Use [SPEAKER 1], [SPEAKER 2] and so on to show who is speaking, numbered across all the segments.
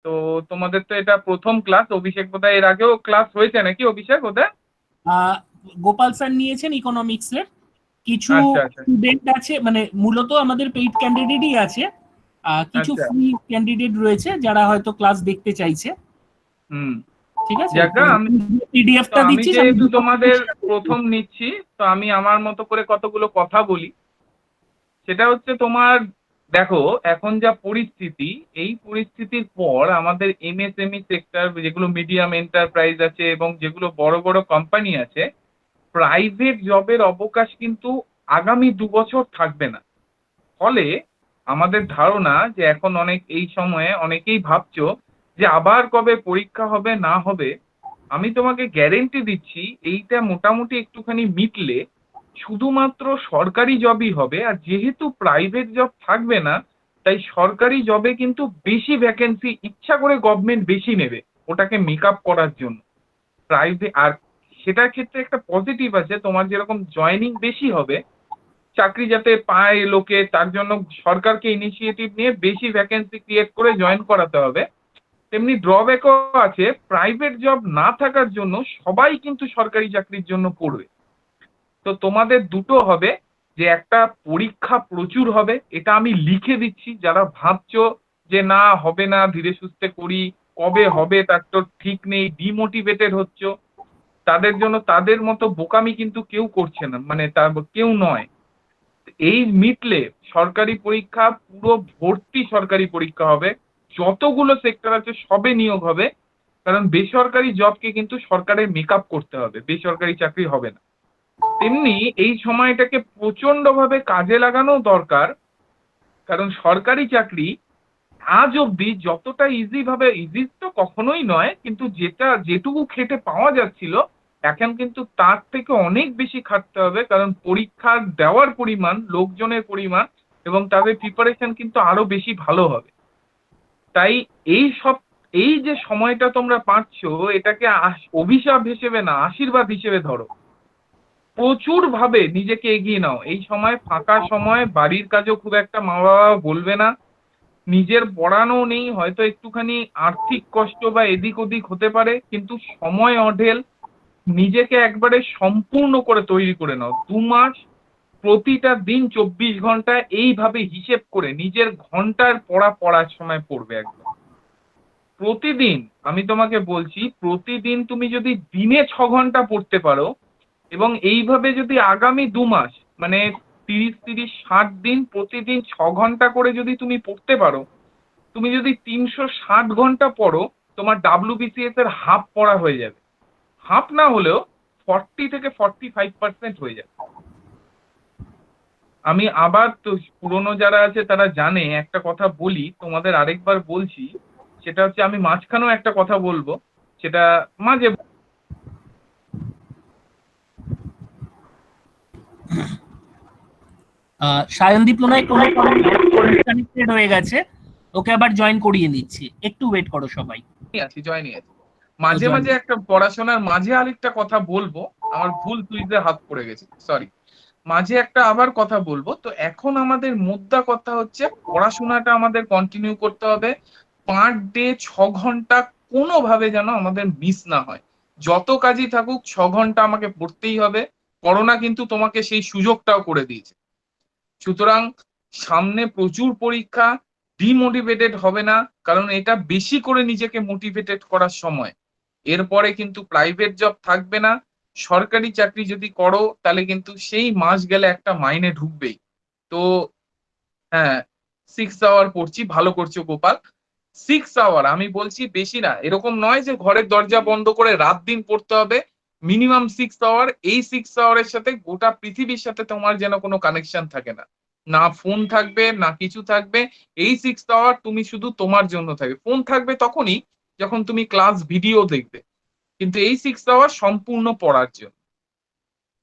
[SPEAKER 1] তো তোমাদের তো এটা প্রথম ক্লাস। অভিষেক বোধহয় এর আগেও ক্লাস হয়েছে নাকি, অভিষেক ওদের?
[SPEAKER 2] আহ, গোপাল স্যার নিয়েছেন ইকোনমিক্স এর। কিছু
[SPEAKER 1] আচ্ছা আচ্ছা
[SPEAKER 2] স্টুডেন্ট আছে, মানে মূলত আমাদের পেইড ক্যান্ডিডেটই আছে। কিছু
[SPEAKER 1] আচ্ছা।
[SPEAKER 2] ফ্রি ক্যান্ডিডেট রয়েছে যারা হয়তো ক্লাস দেখতে চাইছে।
[SPEAKER 1] হুম।
[SPEAKER 2] ঠিক আছে,
[SPEAKER 1] যাক
[SPEAKER 2] তো
[SPEAKER 1] আমি, তো
[SPEAKER 2] পিডিএফটা
[SPEAKER 1] আমি
[SPEAKER 2] দিচ্ছিস, আমি
[SPEAKER 1] যেহেতু
[SPEAKER 2] দুটো
[SPEAKER 1] তোমাদের
[SPEAKER 2] share করছি।
[SPEAKER 1] প্রথম নিচ্ছি, তো আমি আমার মতো করে কতগুলো কথা বলি। সেটা হচ্ছে তোমার, দেখো এখন যা পরিস্থিতি, এই পরিস্থিতির পর আমাদের এমএসএমই সেক্টর, যেগুলো মিডিয়াম এন্টারপ্রাইজ আছে এবং যেগুলো বড় বড় কোম্পানি আছে, প্রাইভেট জবের অবকাশ কিন্তু আগামী 2 বছর থাকবে না। ফলে আমাদের ধারণা যে এখন অনেক এই সময়ে অনেকেই ভাবছো যে আবার কবে পরীক্ষা হবে না হবে। আমি তোমাকে গ্যারেন্টি দিচ্ছি এইটা মোটামুটি একটুখানি মিটলে শুধুমাত্র সরকারি জবই হবে। আর যেহেতু প্রাইভেট জব থাকবে না, তাই সরকারি জবে কিন্তু বেশি ভ্যাকেন্সি ইচ্ছা করে গভর্নমেন্ট বেশি নেবে ওটাকে মেক আপ করার জন্য। প্রাইভেট আর সেটার ক্ষেত্রে একটা পজিটিভ আছে, তোমার যেরকম জয়েনিং বেশি হবে, চাকরি যাতে পায় লোকে, তার জন্য সরকারকে ইনিশিয়েটিভ নিয়ে বেশি ভ্যাকেন্সি ক্রিয়েট করে জয়েন করাতে হবে। তেমনি ড্রব্যাকও আছে, প্রাইভেট জব না থাকার জন্য সবাই কিন্তু সরকারি চাকরির জন্য পড়বে। তো তোমাদের দুটো হবে, যে একটা পরীক্ষা প্রচুর হবে, এটা আমি লিখে দিচ্ছি। যারা ভাবছো যে না হবে না, ধীরে সুস্থে করি, কবে হবে তার তো ঠিক নেই, ডিমোটিভেটেড হচ্ছ, তাদের জন্য, তাদের মতো বোকামি কিন্তু কেউ করছে না, মানে তার কেউ নয়। এই মিটলে সরকারি পরীক্ষা পুরো ভর্তি সরকারি পরীক্ষা হবে, যতগুলো সেক্টর আছে সবে নিয়োগ হবে। কারণ বেসরকারি জবকে কিন্তু সরকারের মেকআপ করতে হবে, বেসরকারি চাকরি হবে না। তেমনি এই সময়টাকে প্রচন্ড ভাবে কাজে লাগানো দরকার। কারণ সরকারি চাকরি আজ অব্দি যতটা ইজি ভাবে, ইজি তো কখনোই নয়, কিন্তু যেটা যেটুকু খেটে পাওয়া যাচ্ছিল, এখন কিন্তু তার থেকে অনেক বেশি খাটতে হবে। কারণ পরীক্ষা দেওয়ার পরিমাণ, লোকজনের পরিমাণ এবং তাদের প্রিপারেশন কিন্তু আরো বেশি ভালো হবে। তাই এই সব, এই যে সময়টা তোমরা পাচ্ছ, এটাকে অভিশাপ হিসেবে না, আশীর্বাদ হিসেবে ধরো। প্রচুর ভাবে নিজেকে এগিয়ে নাও। এই সময় ফাঁকা সময়, বাড়ির কাজও খুব একটা মা বাবা বলবে না, নিজের পড়ানো নেই, হয়তো একটুখানি আর্থিক কষ্ট বা এদিক ওদিক হতে পারে, কিন্তু সময় অঢেল। নিজেকে একবারে সম্পূর্ণ করে তৈরি করে নাও 2 মাস। প্রতিটা দিন 24 ঘন্টা এইভাবে হিসেব করে নিজের ঘন্টার পড়া পড়ার সময় পড়বে একদম। প্রতিদিন, আমি তোমাকে বলছি, প্রতিদিন তুমি যদি দিনে 6 ঘন্টা পড়তে পারো, এবং এইভাবে যদি আগামী 2 মাস, মানে 30 30 60 দিন প্রতিদিন 6 ঘন্টা করে যদি তুমি পড়তে পারো, তুমি যদি 360 ঘন্টা পড়ো, তোমার ডাব্লিউবিসিএস এর হাফ পড়া হয়ে যাবে। হাফ না হলেও 40 থেকে 45% হয়ে যাবে। আমি আবার তো, পুরনো যারা আছে তারা জানে, একটা কথা বলি তোমাদের, আরেকবার বলছি। সেটা হচ্ছে, আমি মাঝখানেও একটা কথা বলবো, সেটা মাঝে।
[SPEAKER 2] সায়নদীপ মনে হয় কোনো কানেক্টেড হয়ে গেছে, ওকে আবার জয়েন করিয়ে নিচ্ছি, একটু ওয়েট করো সবাই।
[SPEAKER 1] আছি, জয়নি আছি।
[SPEAKER 2] ও
[SPEAKER 1] মাঝে
[SPEAKER 2] জয়েন।
[SPEAKER 1] মাঝে একটা পড়াশোনার মাঝে আরেকটা কথা বলবো, আমার ভুল সুইচে হাত পড়ে গেছে, সরি। মাঝে একটা আবার কথা বলবো। তো এখন আমাদের মুদ্রা কথা হচ্ছে, পড়াশোনাটা আমাদের কন্টিনিউ করতে হবে। পার ডে 6 ঘন্টা কোনোভাবে যেন আমাদের মিস না হয়। যত কাজই থাকুক, 6 ঘন্টা আমাকে পড়তেই হবে। করোনা কিন্তু তোমাকে সেই সুযোগটাও করে দিয়েছে। সুতরাং সামনে প্রচুর পরীক্ষা, ডিমোটিভেটেড হবে না, কারণ এটা বেশি করে নিজেকে মোটিভেটেড করার সময়। এরপরে কিন্তু প্রাইভেট জব থাকবে না, সরকারি চাকরি যদি করো তাহলে কিন্তু সেই মাস গেলে একটা মাইনে ঢুকবেই। তো হ্যাঁ, 6 আওয়ার পড়ছি, ভালো করছো গোপাল। 6 আওয়ার আমি বলছি, বেশি না। এরকম নয় যে ঘরের দরজা বন্ধ করে রাত দিন পড়তে হবে। Minimum 6 hour. এই 6 আওয়ারের সাথে গোটা পৃথিবীর সাথে তোমার যেন কোনো কানেকশন থাকে না, না ফোন থাকবে না কিছু থাকবে। এই 6 আওয়ার তুমি শুধু তোমার জন্য থাকবে। ফোন থাকবে তখনই যখন তুমি ক্লাস ভিডিও দেখবে, কিন্তু এই 6 আওয়ার সম্পূর্ণ পড়ার জন্য।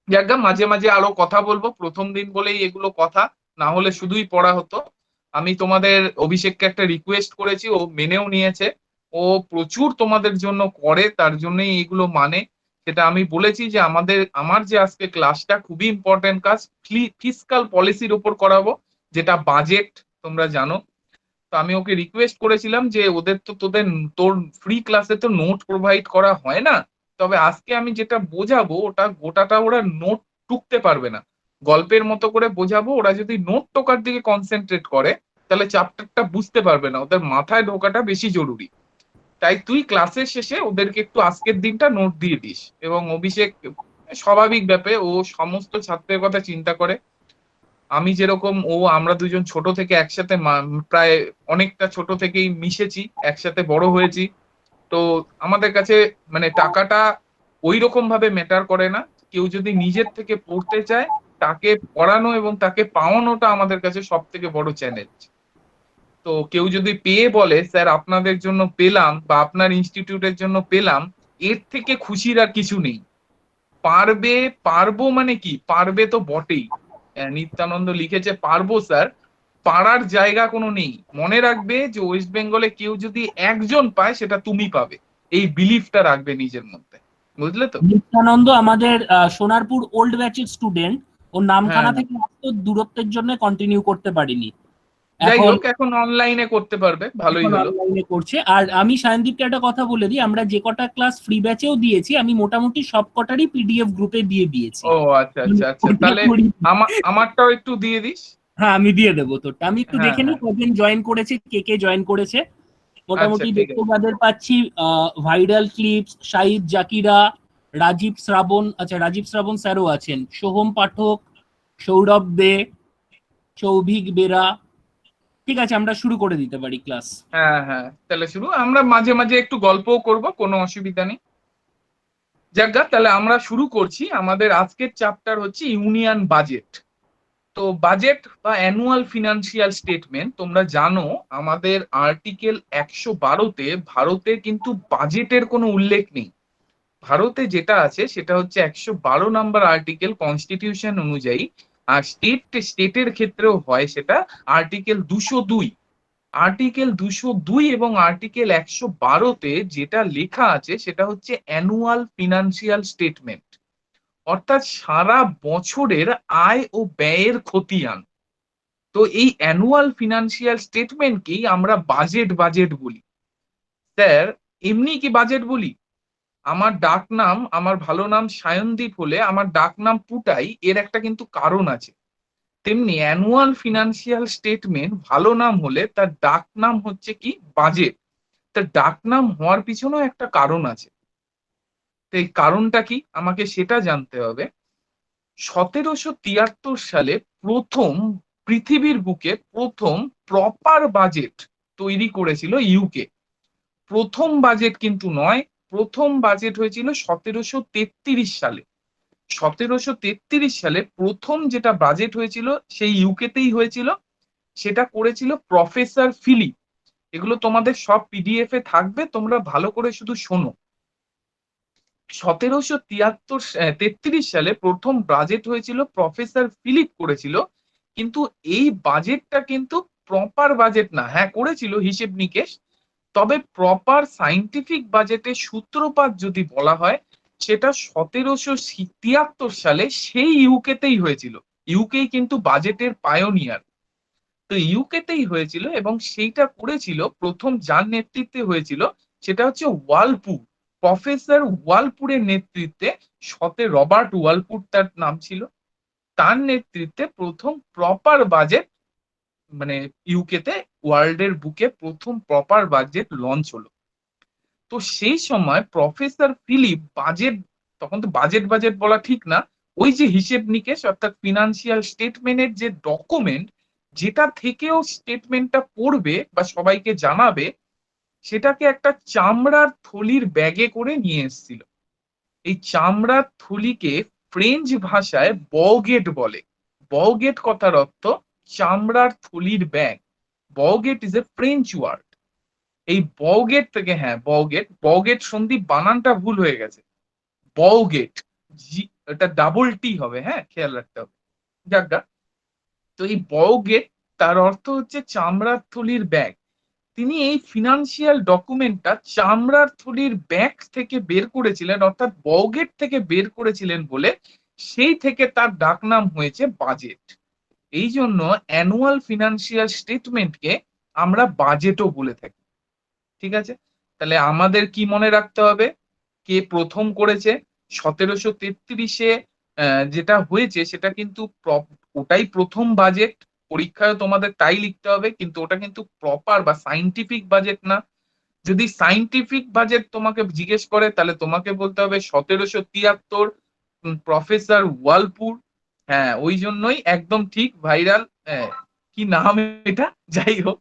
[SPEAKER 1] যাজ্ঞা মাঝে মাঝে আরো কথা বলবো, প্রথম দিন বলেই এগুলো কথা, না হলে শুধুই পড়া হতো। আমি তোমাদের অভিষেককে একটা রিকোয়েস্ট করেছি, ও মেনেও নিয়েছে। ও প্রচুর তোমাদের জন্য করে, তার জন্যই এগুলো মানে। সেটা আমি বলেছি যে আমার যে আজকে ক্লাসটা খুবই ইম্পর্টেন্ট কাজ, ফিসকাল পলিসির উপর করাবো, যেটা বাজেট, তোমরা জানো। তো আমি ওকে রিকোয়েস্ট করেছিলাম যে ওদের তো তোর ফ্রি ক্লাসে তো নোট প্রোভাইড করা হয় না, তবে আজকে আমি যেটা বোঝাবো ওটা গোটাটা ওরা নোট টুকতে পারবে না, গল্পের মতো করে বোঝাবো। ওরা যদি নোট টোকার দিকে কনসেন্ট্রেট করে তাহলে চ্যাপ্টারটা বুঝতে পারবে না, ওদের মাথায় ঢোকাটা বেশি জরুরি। তাই তুই ক্লাসের শেষে ওদেরকে একটু আজকের দিনটা নোট দিয়ে দিস। এবং অভিষেক স্বাভাবিক ব্যাপারে ও সমস্ত ছাত্রের কথা চিন্তা করে। আমি যেরকম আমরা দুজন ছোট থেকে একসাথে প্রায় অনেকটা ছোট থেকেই মিশেছি, একসাথে বড় হয়েছি। তো আমাদের কাছে মানে টাকাটা ওই রকম ভাবে ম্যাটার করে না। কেউ যদি নিজের থেকে পড়তে চায়, তাকে পড়ানো এবং তাকে পাওয়ানোটা আমাদের কাছে সব থেকে বড় চ্যালেঞ্জ। তো কেউ যদি পেয়ে বলে স্যার আপনাদের জন্য পেলাম বা আপনার ইনস্টিটিউটের জন্য পেলাম, এর থেকে খুশির আর কিছু নেই। পারবে, পারবো মানে কি, পারবে তো বটেই। নিত্যানন্দ লিখেছে পারবো স্যার, পারার জায়গা কোনো নেই। মনে রাখবে যে ওয়েস্ট বেঙ্গলে কেউ যদি একজন পায় সেটা তুমি পাবে, এই বিলিফটা রাখবে নিজের মধ্যে। বুঝলে তো?
[SPEAKER 2] নিত্যানন্দ আমাদের সোনারপুর ওল্ড ব্যাচের স্টুডেন্ট, ও
[SPEAKER 1] হ্যাঁ
[SPEAKER 2] নামখানা
[SPEAKER 1] হ্যাঁ।
[SPEAKER 2] থেকে আসতো, দূরত্বের জন্য কন্টিনিউ করতে পারিনি।
[SPEAKER 1] যাই
[SPEAKER 2] এখন
[SPEAKER 1] হোক, এখন অনলাইনে করতে পারবে, ভালোই
[SPEAKER 2] এখন
[SPEAKER 1] হলো।
[SPEAKER 2] অনলাইনে করছে। আর আমি সায়নদীপকে একটা কথা বলে দিই, আমরা যে কটা ক্লাস ফ্রি ব্যাচেও দিয়েছি আমি মোটামুটি সব কটারই পিডিএফ গ্রুপে দিয়ে দিয়েছি।
[SPEAKER 1] ও আচ্ছা আচ্ছা আচ্ছা, তাহলে আমারটাও একটু দিয়ে দিস।
[SPEAKER 2] হ্যাঁ আমি দিয়ে দেবো তোরটা। আমি একটু
[SPEAKER 1] হ্যাঁ
[SPEAKER 2] দেখে নিই
[SPEAKER 1] হ্যাঁ।
[SPEAKER 2] কজন জয়েন করেছে, কে কে জয়েন করেছে।
[SPEAKER 1] আচ্ছা
[SPEAKER 2] মোটামুটি
[SPEAKER 1] ঠিক
[SPEAKER 2] দেখতে
[SPEAKER 1] আছে।
[SPEAKER 2] যাদের পাচ্ছি, ভাইরাল ক্লিপস, শাহিদ জাকিরা, রাজীব শ্রাবণ, আচ্ছা রাজীব শ্রাবণ স্যারও আছেন, সোহম পাঠক, সৌরভ দে, সৌভিক বেরা। ঠিক আছে, আমরা শুরু করে দিতে পারি ক্লাস।
[SPEAKER 1] হ্যাঁ হ্যাঁ, তাহলে শুরু। আমরা মাঝে মাঝে একটু গল্পও করব, কোনো অসুবিধা নেই। যাজ্ঞা, তাহলে আমরা শুরু করছি। আমাদের আজকের চ্যাপ্টার হচ্ছে ইউনিয়ন বাজেট। তো বাজেট বা অ্যানুয়াল ফিনান্সিয়াল স্টেটমেন্ট, তোমরা জানো আমাদের আর্টিকেল 112-তে ভারতে কিন্তু বাজেটের কোনো উল্লেখ নেই। ভারতে যেটা আছে সেটা হচ্ছে 112 নম্বর আর্টিকেল কনস্টিটিউশন অনুযায়ী। আর স্টেটের ক্ষেত্রেও হয় সেটা আর্টিকেল 202। আর্টিকেল 202 এবং আর্টিকেল 112-তে যেটা লেখা আছে সেটা হচ্ছে অ্যানুয়াল ফিনান্সিয়াল স্টেটমেন্ট, অর্থাৎ সারা বছরের আয় ও ব্যয়ের খতিয়ান। তো এই অ্যানুয়াল ফিনান্সিয়াল স্টেটমেন্টকেই আমরা বাজেট বলি। স্যার, এমনি কি বাজেট বলি? আমার ডাক নাম, আমার ভালো নাম সায়নদীপ হলে আমার ডাক নাম পুটাই, এর একটা কিন্তু কারণ আছে। তেমনি অ্যানুয়াল ফিনান্সিয়াল স্টেটমেন্ট ভালো নাম হলে তার ডাক নাম হচ্ছে কি বাজেট। তার ডাক নাম হওয়ার পিছনেও একটা কারণ আছে। তো এই কারণটা কি আমাকে সেটা জানতে হবে। 1773 সালে প্রথম, পৃথিবীর বুকে প্রথম প্রপার বাজেট তৈরি করেছিল ইউকে। প্রথম বাজেট কিন্তু নয়, প্রথম বাজেট হয়েছিল 1733 সালে। 1733 সালে প্রথম যেটা বাজেট হয়েছিল সেই ইউকেতেই হয়েছিল। সেটা করেছিল প্রফেসর ফিলিপ। এগুলো তোমাদের সব পিডিএফ এ থাকবে, তোমরা ভালো করে শুধু শোনো। 1733 সালে প্রথম বাজেট হয়েছিল, প্রফেসর ফিলিপ করেছিল। কিন্তু এই বাজেটটা কিন্তু প্রপার বাজেট না। হ্যাঁ করেছিল হিসেব নিকেশ, তবে প্রপার সাইন্টিফিক বাজেটের সূত্রপাত যদি বলা হয় সেটা 1773 সালে সেই ইউকেতেই হয়েছিল। ইউকেই কিন্তু বাজেটের পায়োনিয়ার। তো ইউকেতেই হয়েছিল এবং সেইটা করেছিল প্রথম যার নেতৃত্বে হয়েছিল সেটা হচ্ছে ওয়ালপুর, প্রফেসর ওয়ালপুরের নেতৃত্বে। রবার্ট ওয়ালপুর তার নাম ছিল। তার নেতৃত্বে প্রথম প্রপার বাজেট, মানে ইউকেতে ওয়ার্ল্ডের বুকে প্রথম প্রপার বাজেট লঞ্চ হলো। তো সেই সময় প্রফেসর ফিলিপ বাজেট, তখন তো বাজেট বাজেট বলা ঠিক না, ওই যে হিসেব নিকেশ অর্থাৎ ফিনান্সিয়াল স্টেটমেন্টের যে ডকুমেন্ট, যেটা থেকেও স্টেটমেন্টটা পড়বে বা সবাইকে জানাবে, সেটাকে একটা চামড়ার থলির ব্যাগে করে নিয়ে এসেছিল। এই চামড়ার থলিকে ফ্রেঞ্চ ভাষায় বগেট বলে। বগেট কথার অর্থ চামড়ার থলির bag. Bougette is a French word. এই বগেট থেকে, হ্যাঁ বগেট, বগেট সন্ধি বানানটা ভুল হয়ে গেছে। বগেট, জি, এটা ডাবল টি হবে, হ্যাঁ খেয়াল রাখতে হবে। যাক, তো এই বগেট তার অর্থ হচ্ছে চামড়ার থলির ব্যাগ। তিনি এই ফিনান্সিয়াল ডকুমেন্টটা চামড়ার থলির ব্যাগ থেকে বের করেছিলেন, অর্থাৎ বগেট থেকে বের করেছিলেন বলে সেই থেকে তার ডাকনাম হয়েছে বাজেট। এই জন্য অ্যানুয়াল ফিনান্সিয়াল স্টেটমেন্টকে আমরা বাজেটও বলে থাকি। ঠিক আছে, তাহলে আমাদের কি মনে রাখতে হবে, কে প্রথম করেছে? 1733-এ যেটা হয়েছে সেটা কিন্তু ওটাই প্রথম বাজেট। পরীক্ষায় তোমাদের তাই লিখতে হবে, কিন্তু ওটা কিন্তু প্রপার বা সাইন্টিফিক বাজেট না। যদি সাইন্টিফিক বাজেট তোমাকে জিজ্ঞেস করে তাহলে তোমাকে বলতে হবে 1773, প্রফেসর ওয়ালপুর। হ্যাঁ, ওই জন্যই একদম ঠিক, ভাইরাল। কি নাম এটা, যাই হোক,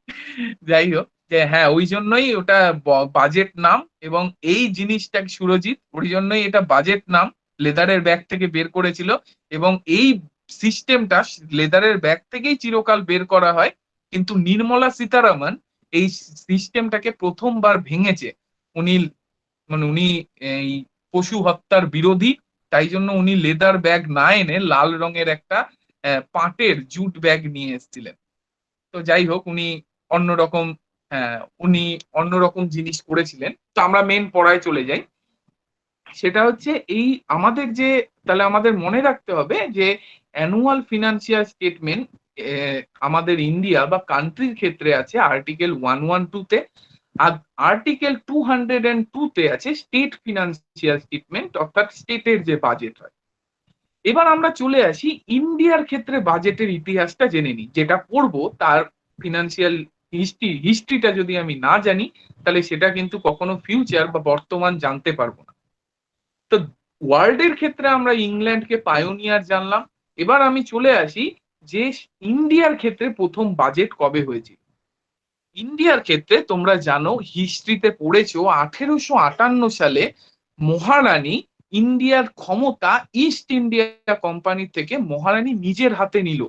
[SPEAKER 1] যাই হোক, যে হ্যাঁ ওই জন্যই ওটা বাজেট নাম। এবং এই জিনিসটা সুরজিৎ, ওই জন্যই এটা বাজেট নাম, লেদারের ব্যাগ থেকে বের করেছিল। এবং এই সিস্টেমটা লেদারের ব্যাগ থেকেই চিরকাল বের করা হয়, কিন্তু নির্মলা সীতারামন এই সিস্টেমটাকে প্রথমবার ভেঙেছে। উনি, মানে উনি এই পশু হত্যার বিরোধী, তাই জন্য উনি লেদার ব্যাগ না এনে লাল রঙের একটা পাটের জুট ব্যাগ নিয়ে এসেছিলেন। তো যাই হোক, উনি অন্যরকম, হ্যাঁ উনি অন্যরকম জিনিস করেছিলেন। তো আমরা মেন পড়ায় চলে যাই। সেটা হচ্ছে এই আমাদের যে, তাহলে আমাদের মনে রাখতে হবে যে অ্যানুয়াল ফিনান্সিয়াল স্টেটমেন্ট আমাদের ইন্ডিয়া বা কান্ট্রির ক্ষেত্রে আছে আর্টিকেল 112-তে, আর আর্টিকেল 202-তে আছে স্টেট ফিনান্সিয়াল স্টেটমেন্ট, অর্থাৎ স্টেটের যে বাজেট হয়। এবার আমরা চলে আসি ইন্ডিয়ার ক্ষেত্রে বাজেটের ইতিহাসটা জেনে নিই। যেটা পড়বো তার ফিনান্সিয়াল হিস্ট্রিটা যদি আমি না জানি, তাহলে সেটা কিন্তু কখনো ফিউচার বা বর্তমান জানতে পারবো না। তো ওয়ার্ল্ডের ক্ষেত্রে আমরা ইংল্যান্ডকে পায়োনিয়ার জানলাম। এবার আমি চলে আসি যে ইন্ডিয়ার ক্ষেত্রে প্রথম বাজেট কবে হয়েছিল। ইন্ডিয়ার ক্ষেত্রে তোমরা জানো, হিস্ট্রিতে পড়েছো, 1858 সালে মহারানী ইন্ডিয়ার ক্ষমতা ইস্ট ইন্ডিয়া কোম্পানি থেকে মহারানী নিজের হাতে নিল।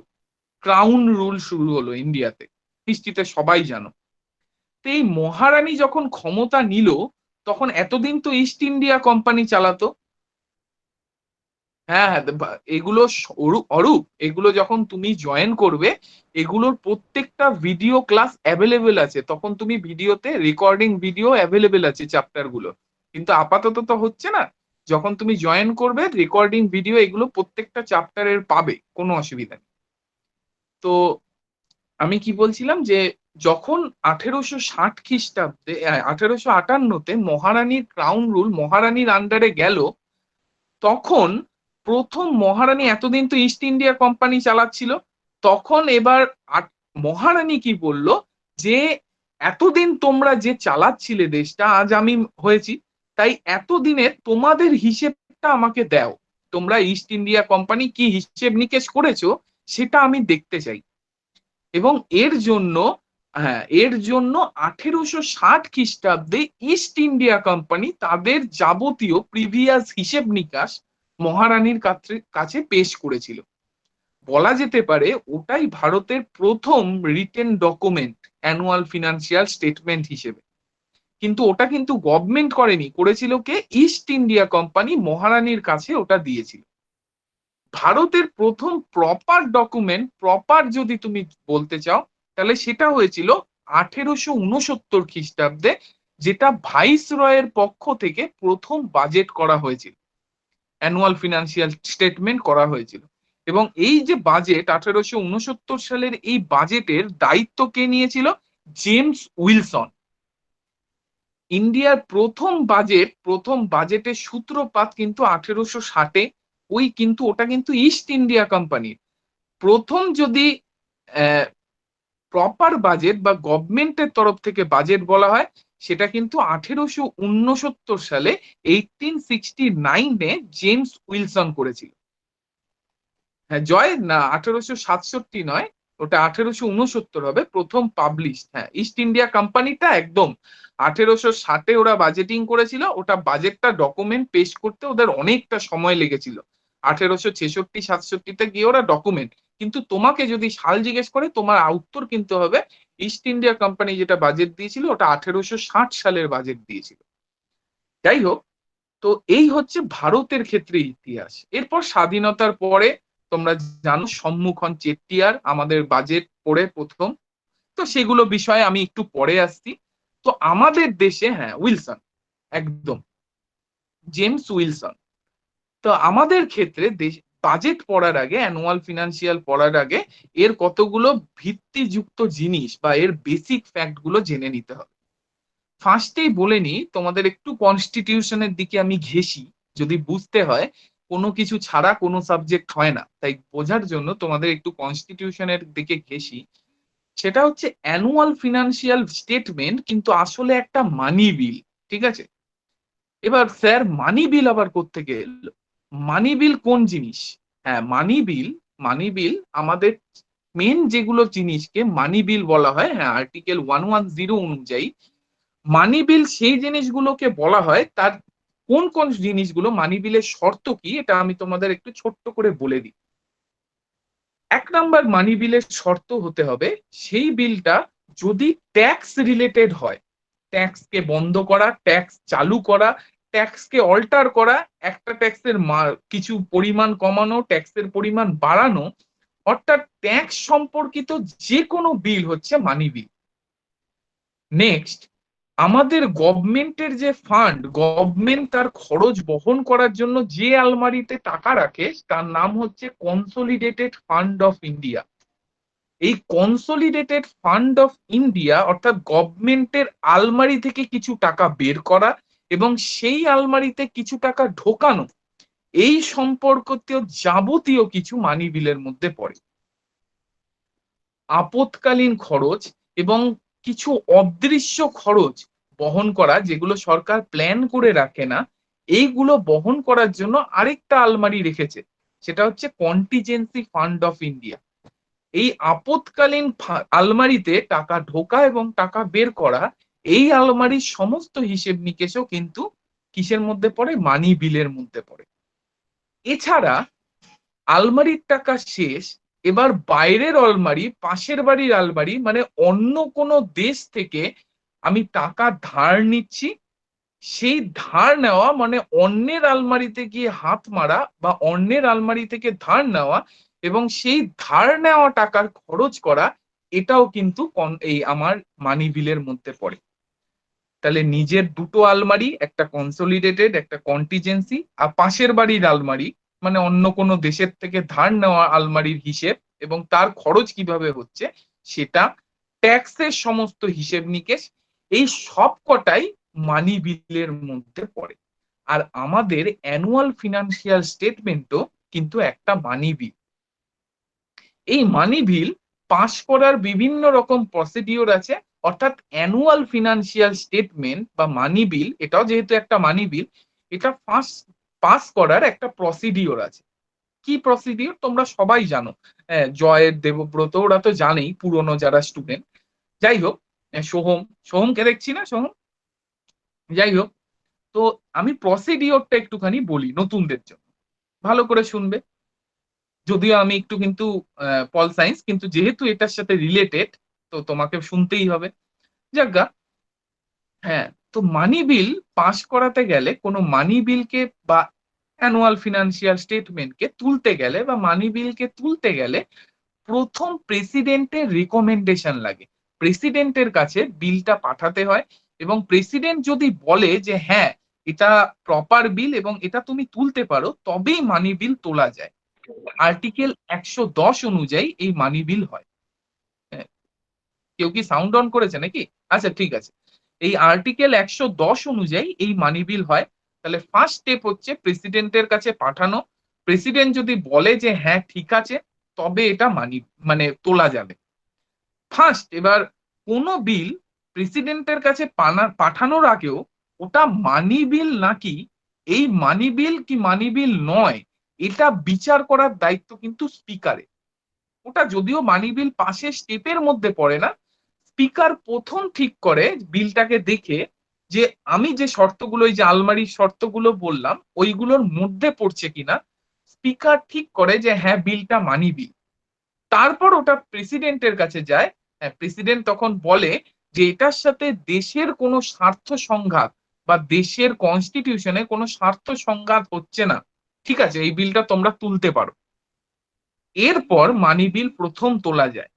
[SPEAKER 1] ক্রাউন রুল শুরু হলো ইন্ডিয়াতে, হিস্ট্রিতে সবাই জানো। তো এই মহারানী যখন ক্ষমতা নিল, তখন এতদিন তো ইস্ট ইন্ডিয়া কোম্পানি চালাতো। হ্যাঁ হ্যাঁ, এগুলো অরূপ, এগুলো যখন তুমি জয়েন করবে, এগুলোর প্রত্যেকটা ভিডিও ক্লাস অ্যাভেলেবেল আছে। তখন তুমি ভিডিওতে রেকর্ডিং ভিডিও অ্যাভেলেবেল আছে চ্যাপ্টার গুলো, কিন্তু আপাতত তো হচ্ছে না। যখন তুমি জয়েন করবে, রেকর্ডিং ভিডিও এগুলো প্রত্যেকটা চ্যাপ্টারের পাবে, কোনো অসুবিধা নেই। তো আমি কি বলছিলাম, যে যখন 1860 খ্রিস্টাব্দে, 1858-তে মহারানীর ক্রাউন রুল মহারানীর আন্ডারে গেল, তখন প্রথম মহারানী, এতদিন তো ইস্ট ইন্ডিয়া কোম্পানি চালাচ্ছিল, তখন এবার মহারানী কি বলল, যে এতদিন তোমরা যে চালাচ্ছিলে দেশটা, আজ আমি হয়েছি, তাই এতদিনে তোমাদের হিসেবটা আমাকে দাও। তোমরা ইস্ট ইন্ডিয়া কোম্পানি কি হিসেব নিকেশ করেছো সেটা আমি দেখতে চাই। এবং এর জন্য, হ্যাঁ এর জন্য 1860 খ্রিস্টাব্দে ইস্ট ইন্ডিয়া কোম্পানি তাদের যাবতীয় প্রিভিয়াস হিসেব নিকাশ মহারানীর কাছে পেশ করেছিল। বলা যেতে পারে ওটাই ভারতের প্রথম written document annual financial statement হিসেবে। কিন্তু ওটা কিন্তু গভর্নমেন্ট করেনি, করেছিল কে? ইস্ট ইন্ডিয়া কোম্পানি মহারানীর কাছে ওটা দিয়েছিল। ভারতের প্রথম প্রপার ডকুমেন্ট, প্রপার যদি তুমি বলতে চাও, তাহলে সেটা হয়েছিল 1869 খ্রিস্টাব্দে, যেটা ভাইস রয়ের পক্ষ থেকে প্রথম বাজেট করা হয়েছিল, অ্যানুয়াল ফিনান্সিয়াল স্টেটমেন্ট করা হয়েছিল। এবং এই যে বাজেট 1869 সালের এই বাজেটের দায়িত্ব কে নিয়েছিল? James Wilson. ইন্ডিয়ার প্রথম বাজেটের সূত্রপাত কিন্তু 1860-এ, ওই কিন্তু ওটা কিন্তু ইস্ট ইন্ডিয়া কোম্পানির প্রথম, যদি প্রপার বাজেট বা গভর্নমেন্টের তরফ থেকে বাজেট বলা হয়, সেটা কিন্তু 1869 সালে 1869-এ জেমস উইলসন করেছিল। হ্যাঁ জয়, না 1867 নয়, ওটা 1869 হবে প্রথম পাবলিশ। হ্যাঁ, ইস্ট ইন্ডিয়া কোম্পানিটা একদম 1860-এ ওরা বাজেটিং করেছিল। ওটা বাজেটটা ডকুমেন্ট পেশ করতে ওদের অনেকটা সময় লেগেছিল, 1866-67-তে গিয়ে ওরা ডকুমেন্ট। কিন্তু তোমাকে যদি সাল জিজ্ঞেস করে, তোমার উত্তর কিন্তু হবে ইস্ট ইন্ডিয়া কোম্পানি যেটা বাজেট দিয়েছিল ওটা 1860 সালের বাজেট দিয়েছিল। যাই হোক, তো এই হচ্ছে ভারতের ক্ষেত্রে ইতিহাস। এরপর স্বাধীনতার পরে তোমরা জানো সম্মুখন চেট্টিয়ার আমাদের বাজেট পড়ে প্রথম, তো সেগুলো বিষয়ে আমি একটু পরে আসছি। তো আমাদের দেশে, হ্যাঁ উইলসন, একদম জেমস উইলসন। তো আমাদের ক্ষেত্রে বাজেট পড়ার আগে, অ্যানুয়াল ফিনান্সিয়াল পড়ার আগে এর কতগুলো ভিত্তিযুক্ত জিনিস বা এর বেসিক ফ্যাক্ট গুলো জেনে নিতে হবে। ফার্স্টেই বলে নি, তোমাদের একটু কনস্টিটিউশনের দিকে আমি ঘেঁষি, যদি বুঝতে হয় কোনো কিছু ছাড়া কোনো সাবজেক্ট হয় না, তাই বোঝার জন্য তোমাদের একটু কনস্টিটিউশনের দিকে ঘেঁষি। সেটা হচ্ছে অ্যানুয়াল ফিনান্সিয়াল স্টেটমেন্ট কিন্তু আসলে একটা মানি বিল, ঠিক আছে? এবার স্যার মানি বিল আবার কোত্থেকে এলো? মানি বিল কোন জিনিস? হ্যাঁ, মানি বিল আমাদের মেন যেগুলো জিনিসকে মানি বিল বলা হয়, হ্যাঁ, আর্টিকেল 110 অনুযায়ী মানি বিল সেই জিনিসগুলোকে বলা হয়। তার কোন কোন জিনিসগুলো মানি বিলের শর্ত কি, এটা আমি তোমাদের একটু ছোট্ট করে বলে দিই। 1 নাম্বার মানি বিলের শর্ত হতে হবে সেই বিলটা যদি ট্যাক্স রিলেটেড হয়, ট্যাক্সকে বন্ধ করা, ট্যাক্স চালু করা, ট্যাক্সকে অল্টার করা, একটা ট্যাক্সের কিছু পরিমাণ কমানো, ট্যাক্সের পরিমাণ বাড়ানো, অর্থাৎ ট্যাক্স সম্পর্কিত যে কোনো বিল হচ্ছে মানি বিল। নেক্সট, আমাদের গভর্নমেন্টের যে ফান্ড, গভর্নমেন্ট তার খরচ বহন করার জন্য যে আলমারিতে টাকা রাখে তার নাম হচ্ছে কনসলিডেটেড ফান্ড অফ ইন্ডিয়া। এই কনসলিডেটেড ফান্ড অফ ইন্ডিয়া অর্থাৎ গভর্নমেন্টের আলমারি থেকে কিছু টাকা বের করা এবং সেই আলমারিতে কিছু টাকা ঢোকানো, এই সম্পর্কিত যাবতীয় কিছু মানি বিলের মধ্যে পড়ে। আপৎকালীন খরচ এবং কিছু অদৃশ্য খরচ বহন করা, যেগুলো সরকার প্ল্যান করে রাখে না, এইগুলো বহন করার জন্য আরেকটা আলমারি রেখেছে, সেটা হচ্ছে কন্টিজেন্সি ফান্ড অফ ইন্ডিয়া। এই আপৎকালীন আলমারিতে টাকা ঢোকা এবং টাকা বের করা, এই আলমারির সমস্ত হিসেব নিকেশও কিন্তু কিসের মধ্যে পড়ে? মানি বিলের মধ্যে পড়ে। এছাড়া আলমারির টাকা শেষ, এবার বাইরের আলমারি, পাশের বাড়ির আলমারি, মানে অন্য কোনো দেশ থেকে আমি টাকা ধার নিচ্ছি, সেই ধার নেওয়া মানে অন্যের আলমারিতে গিয়ে হাত মারা বা অন্যের আলমারি থেকে ধার নেওয়া এবং সেই ধার নেওয়া টাকার খরচ করা, এটাও কিন্তু এই আমার মানি বিলের মধ্যে পড়ে। তাহলে নিজের দুটো আলমারি, একটা কনসলিডেটেড, একটা কন্টিজেন্সি, আর পাশের বাড়ির আলমারি মানে অন্য কোনো দেশের থেকে ধার নেওয়া আলমারির হিসেব এবং তার খরচ কিভাবে হচ্ছে সেটা, ট্যাক্সের সমস্ত হিসেব নিকেশ, এই সব কটাই মানি বিলের মধ্যে পড়ে। আর আমাদের অ্যানুয়াল ফিনান্সিয়াল স্টেটমেন্টও কিন্তু একটা মানি বিল। এই মানি বিল পাস করার বিভিন্ন রকম প্রসিডিওর আছে, অর্থাৎ অ্যানুয়াল ফিনান্সিয়াল স্টেটমেন্ট বা মানি বিল, এটাও যেহেতু একটা মানি বিল, এটা পাস করার একটা প্রসিডিওর আছে। কি প্রসিডিওর তোমরা সবাই জানো, জয়ের, দেবব্রত, ওরা তো জানেই, পুরনো যারা স্টুডেন্ট। যাই হোক, সোহমকে দেখছি না, সোহম, যাই হোক, তো আমি প্রসিডিওরটা একটুখানি বলি নতুনদের জন্য, ভালো করে শুনবে। যদিও আমি একটু কিন্তু পল সায়েন্স, কিন্তু যেহেতু এটার সাথে রিলেটেড তো তোমাকে শুনতেই হবে। যাজ্ঞা, হ্যাঁ, তো মানি বিল পাস করাতে গেলে, কোনো মানি বিলকে বা অ্যানুয়াল ফিনান্সিয়াল স্টেটমেন্টকে তুলতে গেলে বা মানি বিলকে তুলতে গেলে প্রথম প্রেসিডেন্টের রিকমেন্ডেশন লাগে। প্রেসিডেন্টের কাছে বিলটা পাঠাতে হয় এবং প্রেসিডেন্ট যদি বলে যে হ্যাঁ এটা প্রপার বিল এবং এটা তুমি তুলতে পারো, তবেই মানি বিল তোলা যায়। আর্টিকেল 110 অনুযায়ী এই মানি বিল হয়। হ্যাঁ, কেউ কি সাউন্ড অন করেছে নাকি? আচ্ছা, ঠিক আছে। এই আর্টিকেল 110 অনুযায়ী এই মানি বিল হয়। তাহলে ফার্স্ট স্টেপ হচ্ছে প্রেসিডেন্টের কাছে পাঠানো। প্রেসিডেন্ট যদি বলে যে হ্যাঁ ঠিক আছে, তবে এটা মানে তোলা যাবে। ফার্স্ট, এবার কোনো বিল প্রেসিডেন্টের কাছে পাঠানোর আগেও ওটা মানি বিল নাকি, এই মানি বিল কি মানি বিল নয়, এটা বিচার করার দায়িত্ব কিন্তু স্পিকারের। ওটা যদিও মানি বিল পাশের স্টেপের মধ্যে পড়ে না, স্পিকার প্রথম ঠিক করে বিলটাকে দেখে যে আমি যে শর্তগুলো, এই যে আলমারির শর্তগুলো বললাম, ওইগুলোর মধ্যে পড়ছে কিনা। স্পিকার ঠিক করে যে হ্যাঁ বিলটা মানি বিল, তারপর ওটা প্রেসিডেন্টের কাছে যায়। হ্যাঁ, প্রেসিডেন্ট তখন বলে যে এটার সাথে দেশের কোনো স্বার্থ সংঘাত বা দেশের কনস্টিটিউশনে কোনো স্বার্থ সংঘাত হচ্ছে না, ঠিক আছে, এই বিলটা তোমরা তুলতে পারো। এরপর মানি বিল প্রথম তোলা যায়।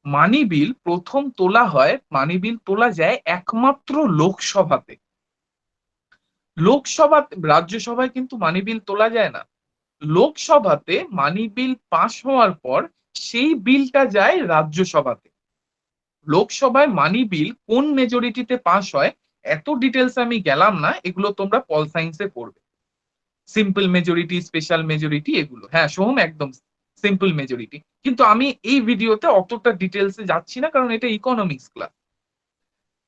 [SPEAKER 1] মানি বিল প্রথম তোলা হয়, মানি বিল তোলা যায় একমাত্র লোকসভাতে। লোকসভা, রাজ্যসভায় কিন্তু মানি বিল তোলা যায় না। লোকসভাতে মানি বিল পাশ হওয়ার পর সেই বিলটা যায় রাজ্যসভাতে। লোকসভায় মানি বিল কোন মেজরিটিতে পাশ হয় এত ডিটেলস আমি গেলাম না, এগুলো তোমরা পল সায়েন্সে পড়বে। সিম্পল মেজরিটি, স্পেশাল মেজরিটি, এগুলো। হ্যাঁ সোহম, একদম সিম্পল মেজরিটি। কিন্তু আমি এই ভিডিওতে অতটা ডিটেলসে যাচ্ছি না, কারণ এটা ইকোনমিক্স ক্লাস।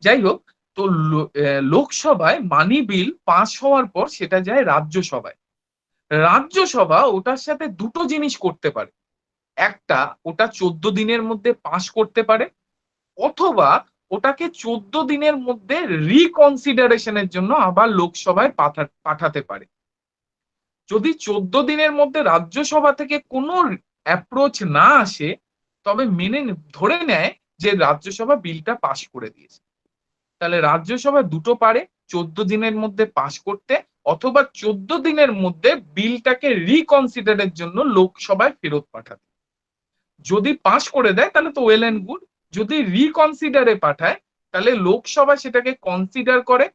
[SPEAKER 1] যাই হোক, তো লোকসভায় মানি বিল পাস হওয়ার পর সেটা যায় রাজ্যসভায়। রাজ্যসভা ওটার সাথে দুটো জিনিস করতে পারে। একটা, ওটা 14 দিনের মধ্যে পাস করতে পারে, অথবা ওটাকে 14 দিনের মধ্যে রিকনসিডারেশনের জন্য আবার লোকসভায় পাঠাতে পারে। যদি 14 দিনের মধ্যে রাজ্যসভা থেকে কোনো অ্যাপ্রোচ না আসে, তবে ধরে নেয় যে রাজ্যসভা বিলটা পাশ করে দিয়েছে। তাহলে রাজ্যসভা দুটো পারে, 14 দিনের মধ্যে পাশ করতে, অথবা 14 দিনের মধ্যে বিলটাকে রিকনসিডারের জন্য লোকসভায় ফেরত পাঠাতে। যদি পাশ করে দেয় তাহলে তো ওয়েল এন্ড গুড। যদি রিকনসিডারে পাঠায় তাহলে লোকসভা সেটাকে কনসিডার করে,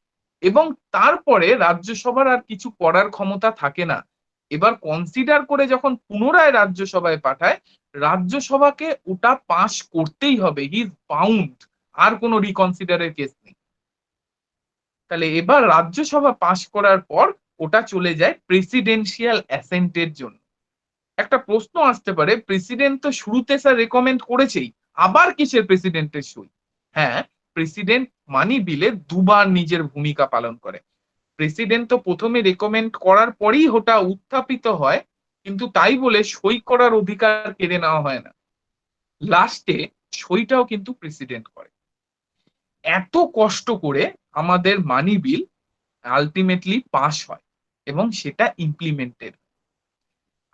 [SPEAKER 1] এবং তারপরে রাজ্যসভার আর কিছু করার ক্ষমতা থাকে না। এবার কনসিডার করে যখন পুনরায় রাজ্যসভায় পাঠায়, রাজ্যসভাকে ওটা পাশ করতেই হবে, হি ইজ বাউন্ড। আর কোনো রিকনসিডারের কেস নেই। তাহলে এবার রাজ্যসভা পাশ করার পর ওটা চলে যায় প্রেসিডেন্সিয়াল অ্যাসেন্টের জন্য। একটা প্রশ্ন আসতে পারে, প্রেসিডেন্ট তো শুরুতে স্যার রেকমেন্ড করেছেই, আবার কিসের প্রেসিডেন্টের সই? হ্যাঁ, প্রেসিডেন্ট মানি বিলে দুবার নিজের ভূমিকা পালন করে। প্রেসিডেন্ট তো প্রথমে রেকমেন্ড করার পরেই ওটা উত্থাপিত হয়, কিন্তু তাই বলে সই করার অধিকার কেড়ে নেওয়া হয় না। লাস্টে সইটাও কিন্তু প্রেসিডেন্ট করে। এত কষ্ট করে আমাদের মানি বিল আলটিমেটলি পাস হয় এবং সেটা ইমপ্লিমেন্টেড।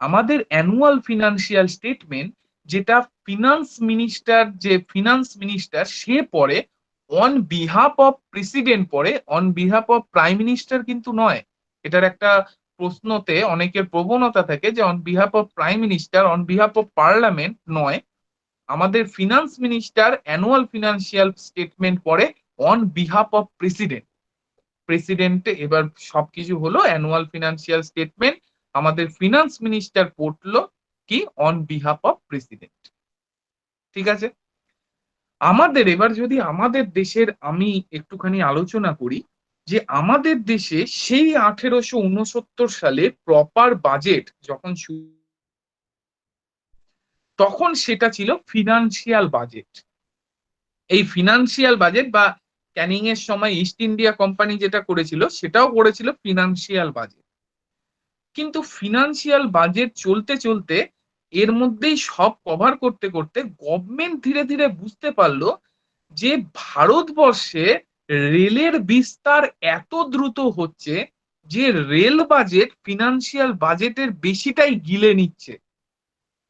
[SPEAKER 1] আমাদের অ্যানুয়াল ফিনান্সিয়াল স্টেটমেন্ট, যেটা ফিনান্স মিনিস্টার সে পড়ে অন বিহাফ অফ প্রেসিডেন্ট, পড়ে on behalf of prime minister কিন্তু নয়। এটার একটা প্রশ্নতে অনেকের প্রবণতা থাকে যে on behalf of prime minister, on behalf of parliament নয়। আমাদের finance minister annual financial statement পড়ে অন বিহাফ অফ প্রেসিডেন্ট। প্রেসিডেন্টে এবার সবকিছু হলো অ্যানুয়াল ফিনান্সিয়াল স্টেটমেন্ট, আমাদের ফিনান্স মিনিস্টার পড়লো কি অন বিহাফ অফ প্রেসিডেন্ট। ঠিক আছে, আমাদের এবার যদি আমাদের দেশের আমি একটুখানি আলোচনা করি, যে আমাদের দেশে সেই 1869 সালে প্রপার বাজেট যখন তখন সেটা ছিল ফিনান্সিয়াল বাজেট। এই ফিনান্সিয়াল বাজেট বা ক্যানিং এর সময় ইস্ট ইন্ডিয়া কোম্পানি যেটা করেছিল সেটাও করেছিল ফিনান্সিয়াল বাজেট। কিন্তু ফিনান্সিয়াল বাজেট চলতে চলতে এর মধ্যেই সব কভার করতে করতে গভর্নমেন্ট ধীরে ধীরে বুঝতে পারলো যে ভারতবর্ষে রেলের বিস্তার এত দ্রুত হচ্ছে যে রেল বাজেট ফিনান্সিয়াল বাজেটের বেশিটাই গিলে নিচ্ছে।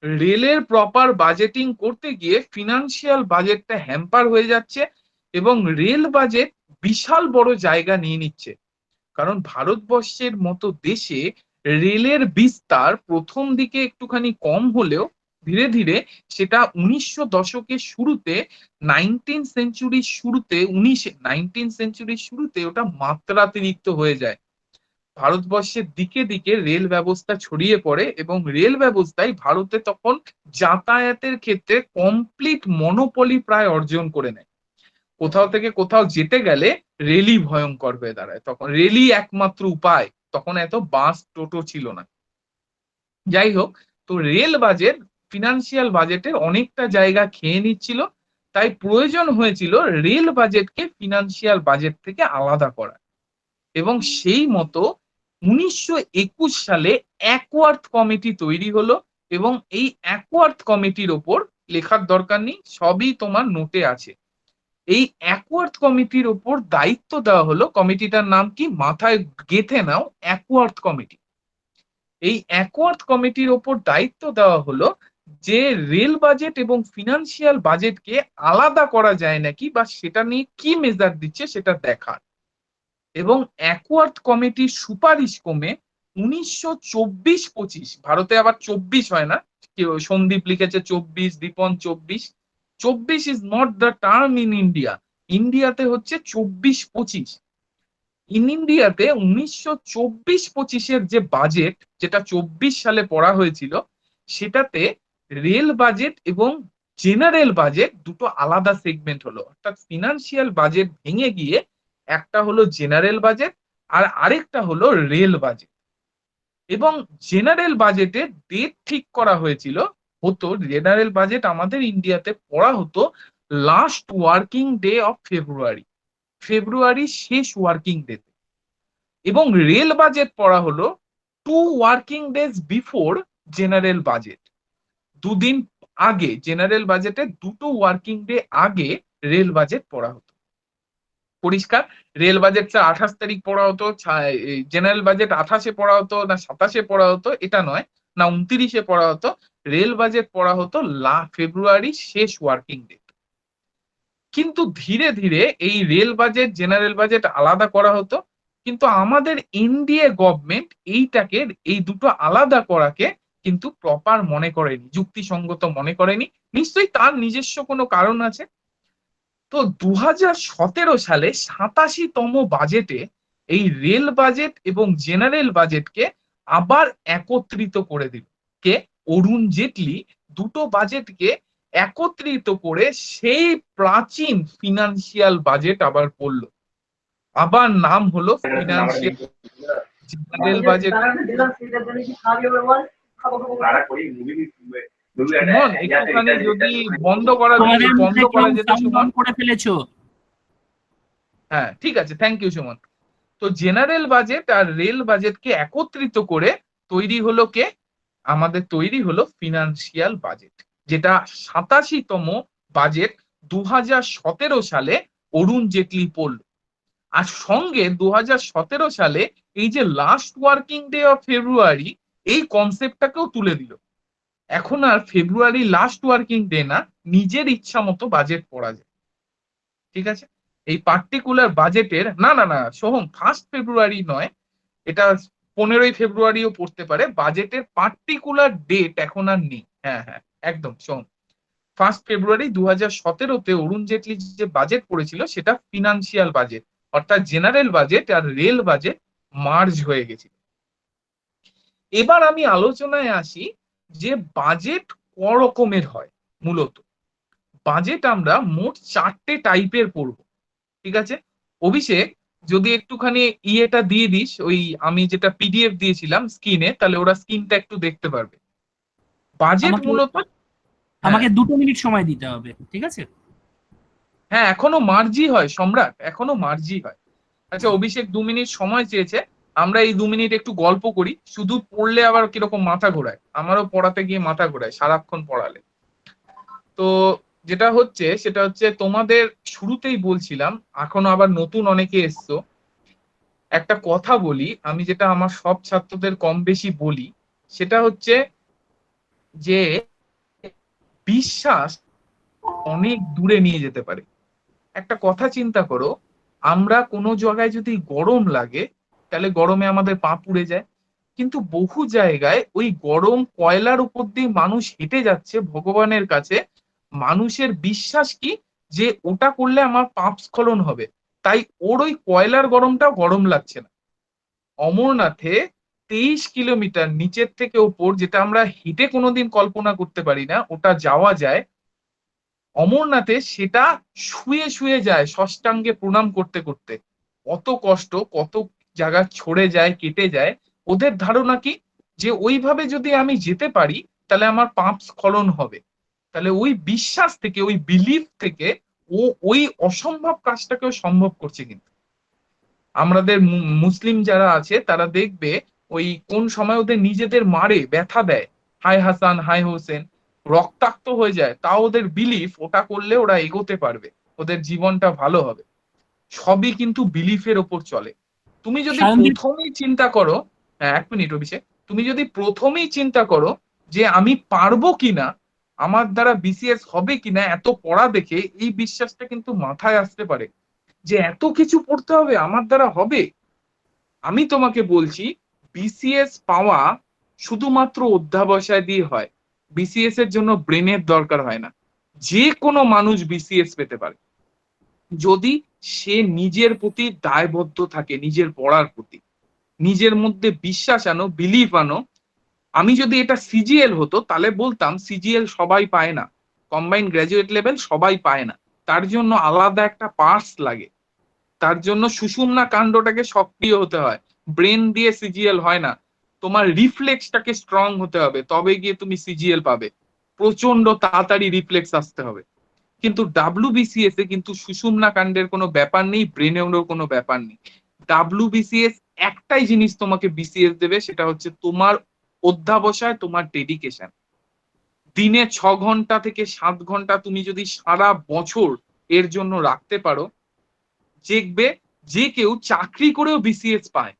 [SPEAKER 1] রেলের প্রপার বাজেটিং করতে গিয়ে ফিনান্সিয়াল বাজেটটা হ্যাম্পার হয়ে যাচ্ছে এবং রেল বাজেট বিশাল বড় জায়গা নিয়ে নিচ্ছে। কারণ ভারতবর্ষের মতো দেশে রেলের বিস্তার প্রথম দিকে একটুখানি কম হলেও ধীরে ধীরে সেটা 1900 দশকের শুরুতে, 19th সেঞ্চুরির শুরুতে ওটা মাত্রাতিরিক্ত হয়ে যায়। ভারতবর্ষের দিকে দিকে রেল ব্যবস্থা ছড়িয়ে পড়ে এবং রেল ব্যবস্থায় ভারতে তখন যাতায়াতের ক্ষেত্রে কমপ্লিট মনোপলি প্রায় অর্জন করে নেয়। কোথাও থেকে কোথাও যেতে গেলে রেলই ভয়ঙ্কর হয়ে দাঁড়ায়, তখন রেলই একমাত্র উপায়, তখন এত বাস টোটো ছিল না। যাই হোক, তো রেল বাজেট ফিনান্সিয়াল বাজেটের অনেকটা জায়গা খেয়ে নিচ্ছিল, তাই প্রয়োজন হয়েছিল রেল বাজেটকে ফিনান্সিয়াল বাজেট থেকে আলাদা করা। এবং সেই মতো 1921 সালে অ্যাকওয়ার্থ কমিটি তৈরি হলো, এবং এই অ্যাকওয়ার্থ কমিটির ওপর লেখার দরকার নেই, সবই তোমার নোটে আছে। এই অ্যাকওয়ার্থ কমিটির ওপর দায়িত্ব দেওয়া হলো, কমিটিটার নাম কি মাথায় গেঁথে নাও, অ্যাকওয়ার্থ কমিটি। এই অ্যাকওয়ার্থ কমিটির ওপর দায়িত্ব দেওয়া হলো যে রেল বাজেট এবং ফিনান্সিয়াল বাজেটকে আলাদা করা যায় নাকি, বা সেটা নিয়ে কি মেজার দিচ্ছে সেটা দেখার। এবং অ্যাকওয়ার্থ কমিটির সুপারিশ ক্রমে 1924-25, ভারতে আবার 24 হয় না, কেউ সন্দীপ লিখেছে 24, দীপন 24, 24 is not the term in India, ইন্ডিয়াতে হচ্ছে 24-25। ইন ইন্ডিয়াতে 1924-25 যে বাজেট, যেটা 24 সালে পড়া হয়েছিল, সেটাতে রেল বাজেট এবং জেনারেল বাজেট দুটো আলাদা সেগমেন্ট হলো। অর্থাৎ ফিনান্সিয়াল বাজেট ভেঙে গিয়ে একটা হলো জেনারেল বাজেট আর আরেকটা হলো রেল বাজেট। এবং জেনারেল বাজেটে ডেট ঠিক করা হয়েছিল, জেনারেল বাজেট আমাদের ইন্ডিয়াতে পড়া হতো লাস্ট ওয়ার্কিং ডে অফ ফেব্রুয়ারির শেষ ওয়ার্কিং ডে, এবং রেল বাজেট পড়া হলো 2 working days before general budget. দুদিন আগে, জেনারেল বাজেটে 2টো ওয়ার্কিং ডে আগে রেল বাজেট পড়া হতো। পরিষ্কার, রেল বাজেটটা 28 তারিখ পড়া হতো, জেনারেল বাজেট 28-এ পড়া হতো না 27-এ পড়া হতো এটা নয়, না 29-এ পড়া হতো, রেল বাজেট পড়া হতো ফেব্রুয়ারির শেষ ওয়ার্কিং ডে। কিন্তু ধীরে ধীরে এই রেল বাজেট জেনারেল বাজেট আলাদা করা হতো, কিন্তু আমাদের এনডিএ গভর্নমেন্ট এইটাকে, এই দুটো আলাদা করাকে কিন্তু প্রপার মনে করেনি, যুক্তিসঙ্গত মনে করেনি। নিশ্চয়ই তার নিজস্ব কোনো কারণ আছে। তো 2017 সালে 87তম বাজেটে এই রেল বাজেট এবং জেনারেল বাজেটকে আবার একত্রিত করে দিল কে? অরুণ জেটলি দুটো বাজেটকে একত্রিত করে সেই প্রাচীন ফিনান্সিয়াল বাজেট আবার করলো। আবার নাম হলো ফিনান্সিয়াল জেনারেল বাজেট। সুমন, একটুখানি যদি বন্ধ করা যেত সুমন।
[SPEAKER 2] করে ফেলেছো।
[SPEAKER 1] হ্যাঁ ঠিক আছে, থ্যাংক ইউ সুমন। তো জেনারেল বাজেট আর রেল বাজেটকে একত্রিত করে তৈরি হলো কে? আমাদের তৈরি হলো ফিনান্সিয়াল বাজেট, যেটা 87তম বাজেট 2017 সালে অরুণ জেটলি পড়ল। আর সঙ্গে 2017 সালে এই যে last working day of February, এই কনসেপ্টটাকেও তুলে দিল। এখন আর ফেব্রুয়ারি লাস্ট ওয়ার্কিং ডে না, নিজের ইচ্ছা মতো বাজেট পড়া যায়। ঠিক আছে, এই পার্টিকুলার বাজেটের না না না সোহম, 1 ফেব্রুয়ারি নয়, এটা 15 ফেব্রুয়ারিও পড়তে পারে। বাজেটের পার্টিকুলার ডেট এখন আর নেই। হ্যাঁ হ্যাঁ একদম সোহম, 1 ফেব্রুয়ারি 2017-তে অরুণ জেটলি যে বাজেট পড়েছিল সেটা ফিনান্সিয়াল বাজেট, অর্থাৎ জেনারেল বাজেট আর রেল বাজেট মার্জ হয়ে গেছিল। এবার আমি আলোচনায় আসি যে বাজেট ক রকমের হয়। মূলত বাজেট আমরা মোট 4টে টাইপের পড়ব। ঠিক আছে, অভিষেক যদি একটুখানি ইয়েটা দিয়ে দিস, ওই আমি যেটা পিডিএফ দিয়েছিলাম স্ক্রিনে, তাহলে ওরা স্ক্রিনটা একটু দেখতে পারবে। বাজেট মূলত
[SPEAKER 2] আমাকে 2 মিনিট সময় দিতে হবে, ঠিক আছে?
[SPEAKER 1] হ্যাঁ এখনো মার্জি হয় সম্রাট, এখনো মার্জি হয়। আচ্ছা অভিষেক 2 মিনিট সময় চেয়েছে, আমরা এই 2 মিনিট একটু গল্প করি। শুধু পড়লে আবার কিরকম মাথা ঘোরায়, আমারও পড়াতে গিয়ে মাথা ঘোরায় সারাক্ষণ পড়ালে। তো যেটা হচ্ছে সেটা হচ্ছে, তোমাদের শুরুতেই বলছিলাম, এখনো আবার নতুন অনেকে এসছো, একটা কথা বলি আমি, যেটা আমার সব ছাত্রদের কম বেশি বলি, সেটা হচ্ছে যে বিশ্বাস অনেক দূরে নিয়ে যেতে পারে। একটা কথা চিন্তা করো, আমরা কোনো জায়গায় যদি গরম লাগে তাহলে গরমে আমাদের পা পুড়ে যায়, কিন্তু বহু জায়গায় ওই গরম কয়লার উপর দিয়ে মানুষ হেঁটে যাচ্ছে ভগবানের কাছে, মানুষের বিশ্বাস কি যে ওটা করলে আমার পাপ স্খলন হবে, তাই ওর ওই কয়লার গরমটাও গরম লাগছে না। অমরনাথে 23 কিলোমিটার নিচের থেকে ওপর, যেটা আমরা হেঁটে কোনোদিন কল্পনা করতে পারি না ওটা যাওয়া যায়, অমরনাথে সেটা শুয়ে শুয়ে যায় ষষ্ঠাঙ্গে প্রণাম করতে করতে। কত কষ্ট, কত জায়গা ছড়ে যায়, কেটে যায়। ওদের ধারণা কি যে ওইভাবে যদি আমি যেতে পারি তাহলে আমার পাপ স্খলন হবে। তাহলে ওই বিশ্বাস থেকে, ওই বিলিফ থেকে ও ওই অসম্ভব কাজটাকেও সম্ভব করছে। কিন্তু আমাদের মুসলিম যারা আছে তারা দেখবে ওই কোন সময় ওদের নিজেদের মারে, ব্যথা দেয়, হাই হাসান হাই হোসেন, রক্তাক্ত হয়ে যায়, তাও ওদের বিলিফ ওটা করলে ওরা এগোতে পারবে, ওদের জীবনটা ভালো হবে। সবই কিন্তু বিলিফের ওপর চলে। তুমি যদি প্রথমেই চিন্তা করো, হ্যাঁ 1 মিনিট অভিষেক, তুমি যদি প্রথমেই চিন্তা করো যে আমি পারবো কিনা, আমার দ্বারা বিসিএস হবে কিনা, এত পড়া দেখে এই বিশ্বাসটা কিন্তু মাথায় আসতে পারে যে এত কিছু পড়তে হবে, আমার দ্বারা হবে। আমি তোমাকে বলছি, বিসিএস পাওয়া শুধুমাত্র অধ্যাবসায় দিয়ে হয়। বিসিএস এর জন্য ব্রেনের দরকার হয় না, যে কোনো মানুষ বিসিএস পেতে পারে। যদি সে নিজের প্রতি দায়বদ্ধ থাকে, নিজের পড়ার প্রতি। নিজের মধ্যে বিশ্বাস আনো, বিলিভ আনো। আমি যদি এটা সিজিএল হতো তাহলে বলতাম সিজিএল সবাই পায় না, কম্বাইন্ড গ্রাজুয়েট লেভেল সবাই পায় না, তার জন্য আলাদা একটা পার্স লাগে, তার জন্য সুষুম্না কাণ্ডটাকে সক্রিয় হতে হয়, ব্রেন দিয়ে সিজিএল হয় না। তোমার রিফ্লেক্সটাকে স্ট্রং হতে হবে, তবে গিয়ে তুমি সিজিএল পাবে, প্রচন্ড তাড়াতাড়ি রিফ্লেক্স আসতে হবে। কিন্তু ডাব্লিউবিসিএস এ কিন্তু সুষুম্না কাণ্ডের কোনো ব্যাপার নেই, ব্রেনেরও কোনো ব্যাপার নেই। ডাব্লিউবিসিএস একটাই জিনিস তোমাকে বিসিএস দেবে, সেটা হচ্ছে তোমার অধ্যাবসায়, তোমার ডেডিকেশন। দিনে 6 ঘন্টা থেকে 7 ঘন্টা তুমি যদি সারা বছর এর জন্য রাখতে পারো, দেখবে যে কেউ চাকরি করেও বিসিএস পায়।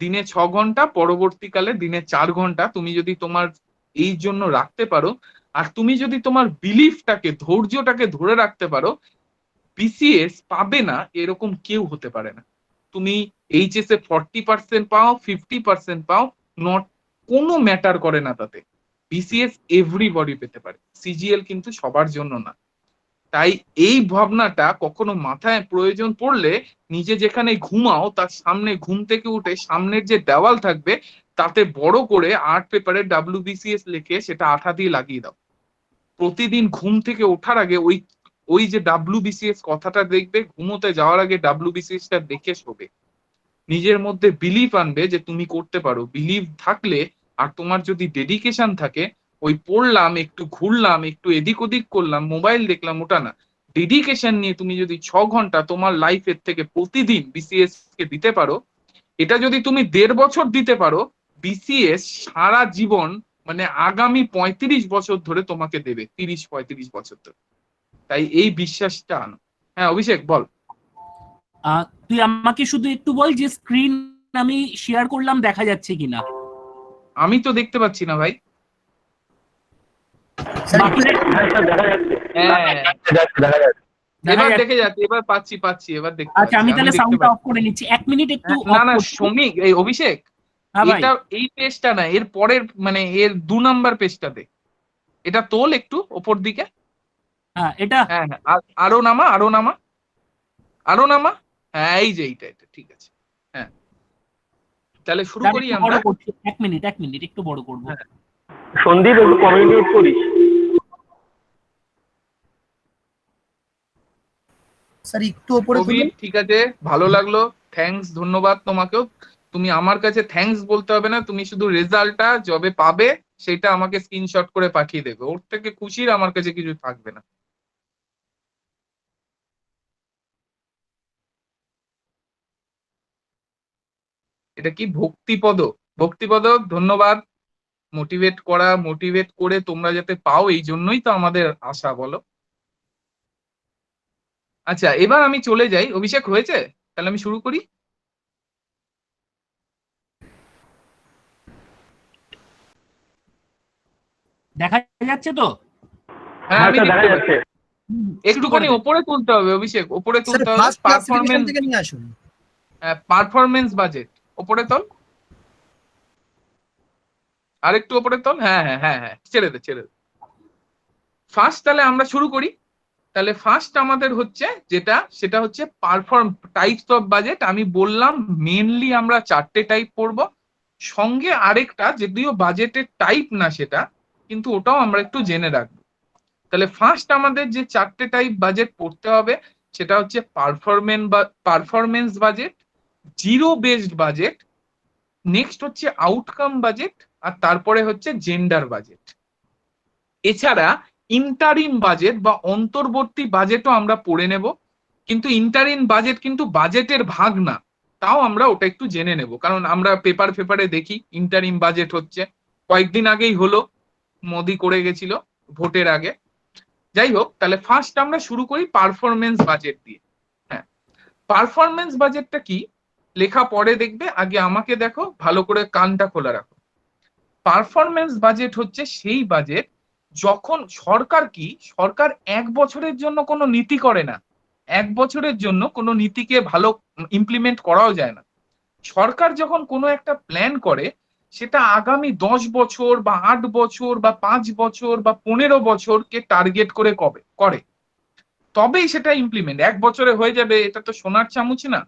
[SPEAKER 1] দিনে 6 ঘন্টা, পরবর্তীকালে দিনে 4 ঘন্টা তুমি যদি তোমার এই জন্য রাখতে পারো, আর তুমি যদি তোমার বিলিফটাকে, ধৈর্যটাকে ধরে রাখতে পারো, বিসিএস পাবে না এরকম কেউ হতে পারে না। তুমি এইচএস এ 40% পাও, 50% পাও, নট, কোনো ম্যাটার করে না তাতে। বিসিএস এভরিবডি পেতে পারে, সিজিএল কিন্তু সবার জন্য না। তাই এই ভাবনাটা কখনো মাথায় প্রয়োজন পড়লে, নিজে যেখানে ঘুমাও তার সামনে ঘুম থেকে উঠে সামনের যে দেওয়াল থাকবে তাতে বড় করে আর্ট পেপারে ডাব্লিউবিসিএস লিখে সেটা আঠা দিয়ে লাগিয়ে দাও। প্রতিদিন ঘুম থেকে ওঠার আগে ওই ওই যে ডাব্লিউবিসিএস কথাটা দেখবে, ঘুমোতে যাওয়ার আগে ডাব্লিউবিসিএস টা দেখে শোবে। নিজের মধ্যে বিলিভ আনবে যে তুমি করতে পারো। বিলিভ থাকলে আর তোমার যদি ডেডিকেশন থাকে, ওই পড়লাম, একটু ঘুরলাম, একটু এদিক ওদিক করলাম, মোবাইল দেখলাম, ওটা না, ডেডিকেশন নিয়ে তুমি যদি 6 ঘন্টা তোমার লাইফের থেকে প্রতিদিন বিসিএস কে দিতে পারো, এটা যদি তুমি 1.5 বছর দিতে পারো, বিসিএস সারা জীবন, মানে আগামী 35 বছর ধরে তোমাকে দেবে, 30-35 বছর ধরে। তাই এই বিশ্বাসটা আনো। হ্যাঁ অভিষেক বল।
[SPEAKER 2] তুই আমাকে শুধু একটু বল যে স্ক্রিন আমি শেয়ার করলাম দেখা যাচ্ছে কিনা।
[SPEAKER 1] আমি তো দেখতে পাচ্ছি না ভাই। এবার দেখে যাচ্ছে, এবার পাচ্ছি পাচ্ছি, এবার দেখতে
[SPEAKER 2] আচ্ছা,
[SPEAKER 1] পাচ্ছি,
[SPEAKER 2] আমি
[SPEAKER 1] আমি
[SPEAKER 2] তাহলে
[SPEAKER 1] দেখতে
[SPEAKER 2] সাউন্ডটা অফ
[SPEAKER 1] পাচ্ছি।
[SPEAKER 2] করে নিচ্ছি, 1 মিনিট একটু
[SPEAKER 1] না
[SPEAKER 2] অফ
[SPEAKER 1] না
[SPEAKER 2] করছি।
[SPEAKER 1] শ্রমিক, এই অভিষেক,
[SPEAKER 2] হ্যাঁ ভাই,
[SPEAKER 1] এটা এই পেজটা না, এর পরের, মানে এর 2 নাম্বার পেজটাতে, এটা তোল একটু ওপর দিকে।
[SPEAKER 2] হ্যাঁ এটা,
[SPEAKER 1] হ্যাঁ হ্যাঁ, আরো নামা, আরো নামা, আরো নামা। হ্যাঁ এই যে এইটা, এটা ঠিক আছে। হ্যাঁ, তাহলে শুরু
[SPEAKER 2] তাহলে
[SPEAKER 1] করি
[SPEAKER 2] একটু বড়
[SPEAKER 1] আমরা।
[SPEAKER 2] করছি, 1 মিনিট একটু বড় করবো।
[SPEAKER 1] হ্যাঁ
[SPEAKER 3] সন্দীপ একটু কমিউনিকেট করিস।
[SPEAKER 4] স্যার একটু উপরে
[SPEAKER 1] কবির,
[SPEAKER 4] তুলুন।
[SPEAKER 1] ঠিক আছে, ভালো লাগলো, থ্যাঙ্কস, ধন্যবাদ তোমাকেও। তুমি আমার কাছে থ্যাঙ্কস বলতে হবে না, তুমি শুধু রেজাল্টটা যবে পাবে সেটা আমাকে স্ক্রিনশট করে পাঠিয়ে দেবে, ওর থেকে খুশির আমার কাছে কিছু থাকবে না। এটা কি ভক্তিপদ? ভক্তিপদ, ধন্যবাদ। মোটিভেট করা, মোটিভেট করে তোমরা যাতে পাও, এই জন্যই তো আমাদের আশা, বলো। আচ্ছা এবার আমি চলে যাই, অভিষেক হয়েছে, তাহলে আমি শুরু করি।
[SPEAKER 2] দেখা যাচ্ছে তো?
[SPEAKER 1] হ্যাঁ
[SPEAKER 3] হ্যাঁ
[SPEAKER 1] আমি
[SPEAKER 3] স্যার, দেখা
[SPEAKER 1] দেখতে পাচ্ছি।
[SPEAKER 3] যাচ্ছে।
[SPEAKER 2] শুরু করে
[SPEAKER 1] একটুখানি
[SPEAKER 2] দে।
[SPEAKER 1] ওপরে তুলতে হবে অভিষেক, ওপরে
[SPEAKER 4] স্যার
[SPEAKER 1] তুলতে হবে,
[SPEAKER 4] ফার্স্ট ক্লাসিফিকেশন
[SPEAKER 1] পারফরমেন্স,
[SPEAKER 4] থেকে নিয়ে আসুন।
[SPEAKER 1] পারফরমেন্স বাজেট ওপরে তোল, আর একটু ওপরে তোল, হ্যাঁ হ্যাঁ হ্যাঁ হ্যাঁ, ছেড়ে দে ছেড়ে দে। ফার্স্ট তাহলে আমরা শুরু করি। তাহলে ফার্স্ট আমাদের হচ্ছে যেটা, সেটা হচ্ছে পারফর্ম টাইপস অফ বাজেট। আমি বললাম মেনলি আমরা 4টে টাইপ পড়বো, সঙ্গে আরেকটা যদিও বাজেটের টাইপ না সেটা, কিন্তু ওটাও আমরা একটু জেনে রাখবো। তাহলে ফার্স্ট আমাদের যে 4টে টাইপ বাজেট পড়তে হবে সেটা হচ্ছে performance budget, zero based budget, next হচ্ছে আউটকাম বাজেট, আর তারপরে হচ্ছে জেন্ডার বাজেট। এছাড়া ইন্টারিম বাজেট বা অন্তর্বর্তী বাজেটও আমরা পড়ে নেব, কিন্তু ইন্টারিম বাজেট কিন্তু বাজেটের ভাগ না, তাও আমরা ওটা একটু জেনে নেব, কারণ আমরা পেপারে দেখি ইন্টারিম বাজেট হচ্ছে, কয়েকদিন আগেই হলো, মোদি করে গেছিল ভোটের আগে। যাই হোক, তাহলে ফার্স্ট আমরা শুরু করি পারফরমেন্স বাজেট দিয়ে। হ্যাঁ, পারফরমেন্স বাজেটটা কি লেখা পরে দেখবে, আগে আমাকে দেখো, ভালো করে কানটা খোলা রাখো। পারফরমেন্স বাজেট হচ্ছে সেই বাজেট যখন সরকার, সরকার 1 বছরের জন্য কোনো নীতি করে না, 1 বছরের জন্য কোনো নীতিকে ভালো ইমপ্লিমেন্ট করাও যায় না। সরকার যখন কোনো একটা প্ল্যান করে, সেটা আগামী 10 বছর বা 8 বছর বা 5 বছর বা 15 বছরকে টার্গেট করে করে। তবেই সেটা ইমপ্লিমেন্ট। 1 বছরে হয়ে যাবে এটা তো সোনার চামচ না।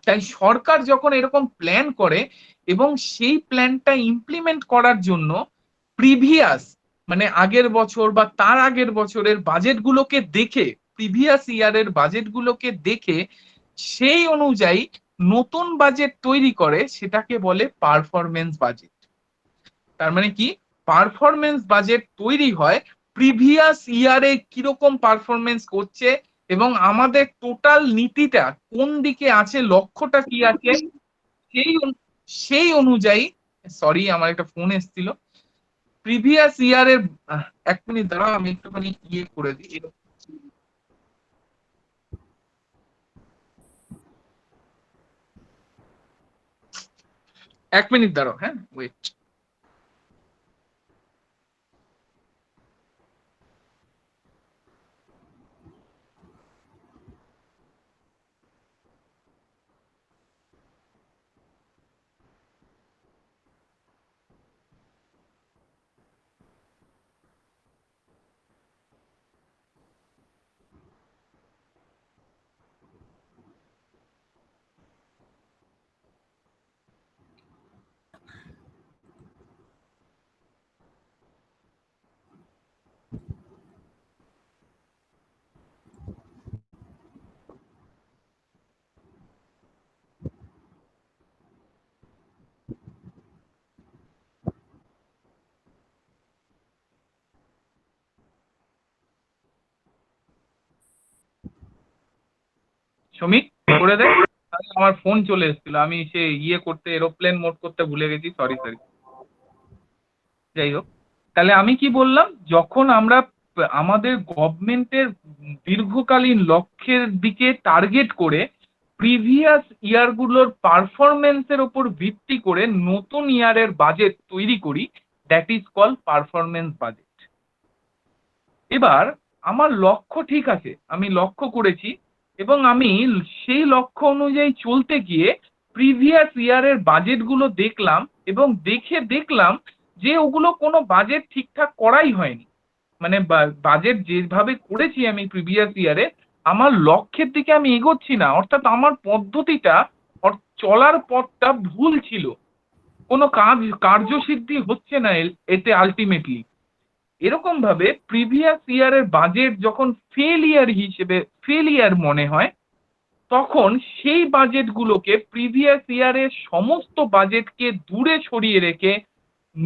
[SPEAKER 1] তাই সরকার যখন এরকম প্ল্যান করে এবং সেই প্ল্যানটা ইমপ্লিমেন্ট করার জন্য প্রিভিয়াস মানে আগের বছর বা তার আগের বছরের বাজেটগুলোকে দেখে, প্রিভিয়াস ইয়ারের বাজেটগুলোকে দেখে সেই অনুযায়ী নতুন বাজেট তৈরি করে, সেটাকে বলে পারফরমেন্স বাজেট। তার মানে কি, পারফরমেন্স বাজেট তৈরি হয় প্রিভিয়াস ইয়ারে কিরকম পারফরমেন্স করছে এবং আমাদের টোটাল নীতিটা কোন দিকে আছে, লক্ষ্যটা কি আছে, সেই অনুযায়ী। সরি, আমার একটা ফোন এসেছিল। প্রিভিয়াস ইয়ারের 1 মিনিট দাঁড়াও, আমি একটুখানি ইয়ে করে দিই। 1 মিনিট দাঁড়াও, হ্যাঁ, ওয়েট। শ্রমিক করে দেয়। আমার ফোন চলে এসেছিল, আমি সে ইয়ে করতে, এরোপ্লেন মোড করতে ভুলে গেছি, সরি সরি। যাই হোক, তাহলে আমি কি বললাম, যখন আমরা আমাদের গভর্নমেন্টের দীর্ঘকালীন লক্ষ্যের দিকে টার্গেট করে প্রিভিয়াস ইয়ারগুলোর পারফরমেন্সের উপর ভিত্তি করে নতুন ইয়ারের বাজেট তৈরি করি, that is call performance budget. এবার আমার লক্ষ্য ঠিক আছে, আমি লক্ষ্য করেছি এবং আমি সেই লক্ষ্য অনুযায়ী চলতে গিয়ে প্রিভিয়াস ইয়ারের বাজেটগুলো দেখলাম এবং দেখলাম যে ওগুলো কোনো বাজেট ঠিকঠাক করাই হয়নি। মানে বাজেট যেভাবে করেছি আমি প্রিভিয়াস ইয়ারে, আমার লক্ষ্যের দিকে আমি এগোচ্ছি না, অর্থাৎ আমার পদ্ধতিটা, চলার পথটা ভুল ছিল, কোনো কার্যসিদ্ধি হচ্ছে না এতে আলটিমেটলি। এরকম ভাবে প্রিভিয়াস ইয়ারের বাজেট যখন ফেলিয়ার মনে হয়, তখন সেই বাজেটগুলোকে, প্রিভিয়াস ইয়ারের সমস্ত বাজেটকে দূরে সরিয়ে রেখে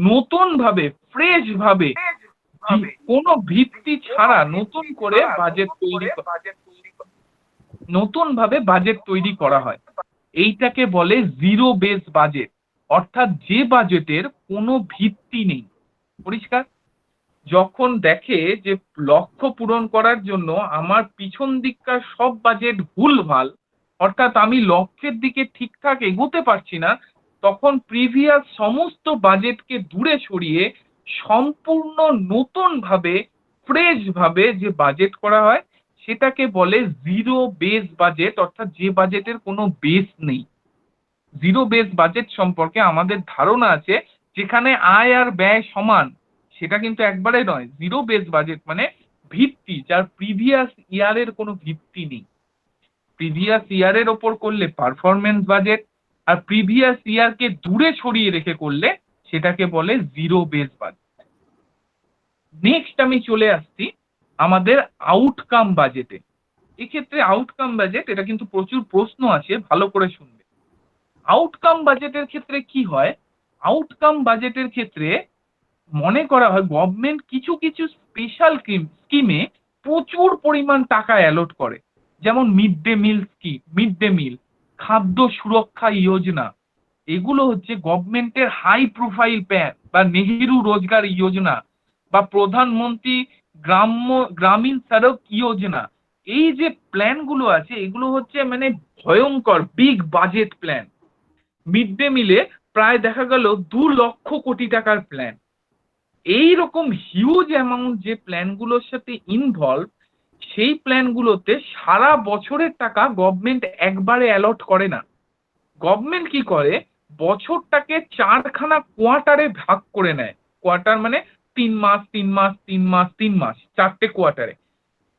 [SPEAKER 1] নতুন ভাবে, ফ্রেশ ভাবে, কোনো ভিত্তি ছাড়া নতুন করে নতুন ভাবে বাজেট তৈরি করা হয়। এইটাকে বলে জিরো বেস বাজেট, অর্থাৎ যে বাজেটের কোনো ভিত্তি নেই। পরিষ্কার? যখন দেখে যে লক্ষ্য পূরণ করার জন্য আমার পিছন দিককার সব বাজেট ভুলভাল, অর্থাৎ আমি লক্ষ্যের দিকে ঠিকঠাক এগোতে পারছি না, তখন প্রিভিয়াস সমস্ত বাজেটকে দূরে সরিয়ে সম্পূর্ণ নতুন ভাবে, ফ্রেশ ভাবে যে বাজেট করা হয়, সেটাকে বলে জিরো বেস বাজেট, অর্থাৎ যে বাজেটের কোনো বেস নেই। জিরো বেস বাজেট সম্পর্কে আমাদের ধারণা আছে, যেখানে আয় আর ব্যয় সমান, সেটা কিন্তু একবারে নয়। জিরো বেস বাজেট মানে ভিত্তি, যার প্রিভিয়াস ইয়ারের কোনো ভিত্তি নেই। প্রিভিয়াস ইয়ারের ওপর করলে পারফরমেন্স বাজেট, আর প্রিভিয়াস ইয়ারকে দূরে সরিয়ে রেখে করলে সেটাকে বলে জিরো বেস বাজেট। নেক্সট আমি চলে আসছি আমাদের আউটকাম বাজেটে। এক্ষেত্রে আউটকাম বাজেট, এটা কিন্তু প্রচুর প্রশ্ন আছে, ভালো করে শুনবে। আউটকাম বাজেটের ক্ষেত্রে কি হয়, আউটকাম বাজেটের ক্ষেত্রে মনে করা হয় গভর্নমেন্ট কিছু কিছু স্পেশাল স্কিমে প্রচুর পরিমাণ টাকা অ্যালট করে, যেমন মিড ডে মিল, খাদ্য সুরক্ষা যোজনা। এগুলো হচ্ছে গভর্নমেন্টের হাই প্রোফাইল প্ল্যান, বা নেহেরু রোজগার যোজনা, বা প্রধানমন্ত্রী গ্রামীণ সড়ক যোজনা। এই যে প্ল্যানগুলো আছে, এগুলো হচ্ছে মানে ভয়ঙ্কর big budget plan. Mid day মিলে প্রায় দেখা গেল 2 লক্ষ কোটি টাকার প্ল্যান। এই রকম হিউজ অ্যামাউন্ট যে প্ল্যানগুলোর সাথে ইনভলভ, সেই প্ল্যানগুলোতে সারা বছরের টাকা গভর্নমেন্ট একবারে অ্যালট করে না। গভর্নমেন্ট কি করে, বছরটাকে 4খানা কোয়ার্টারে ভাগ করে নেয়। কোয়ার্টার মানে 3 মাস 3 মাস 3 মাস 3 মাস, 4টে কোয়ার্টারে।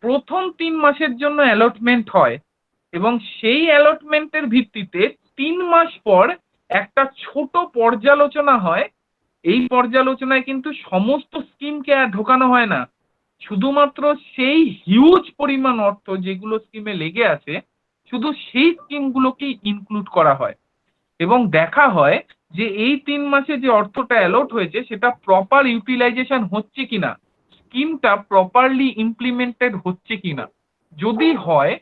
[SPEAKER 1] প্রথম 3 মাসের জন্য অ্যালটমেন্ট হয় এবং সেই অ্যালটমেন্টের ভিত্তিতে 3 মাস পর একটা ছোট পর্যালোচনা হয়। এই পর্যালোচনায় কিন্তু সমস্ত স্কিমকে আর ঢোকানো হয় না, শুধুমাত্র সেই হিউজ পরিমাণ অর্থ যেগুলো স্কিমে লেগে আছে শুধু সেই স্কিমগুলোকেই ইনক্লুড করা হয় এবং দেখা হয় যে এই 3 মাসে যে অর্থটা অ্যালট হয়েছে সেটা প্রপার ইউটিলাইজেশন হচ্ছে কিনা, স্কিমটা প্রপারলি ইমপ্লিমেন্টেড হচ্ছে কিনা। যদি হয়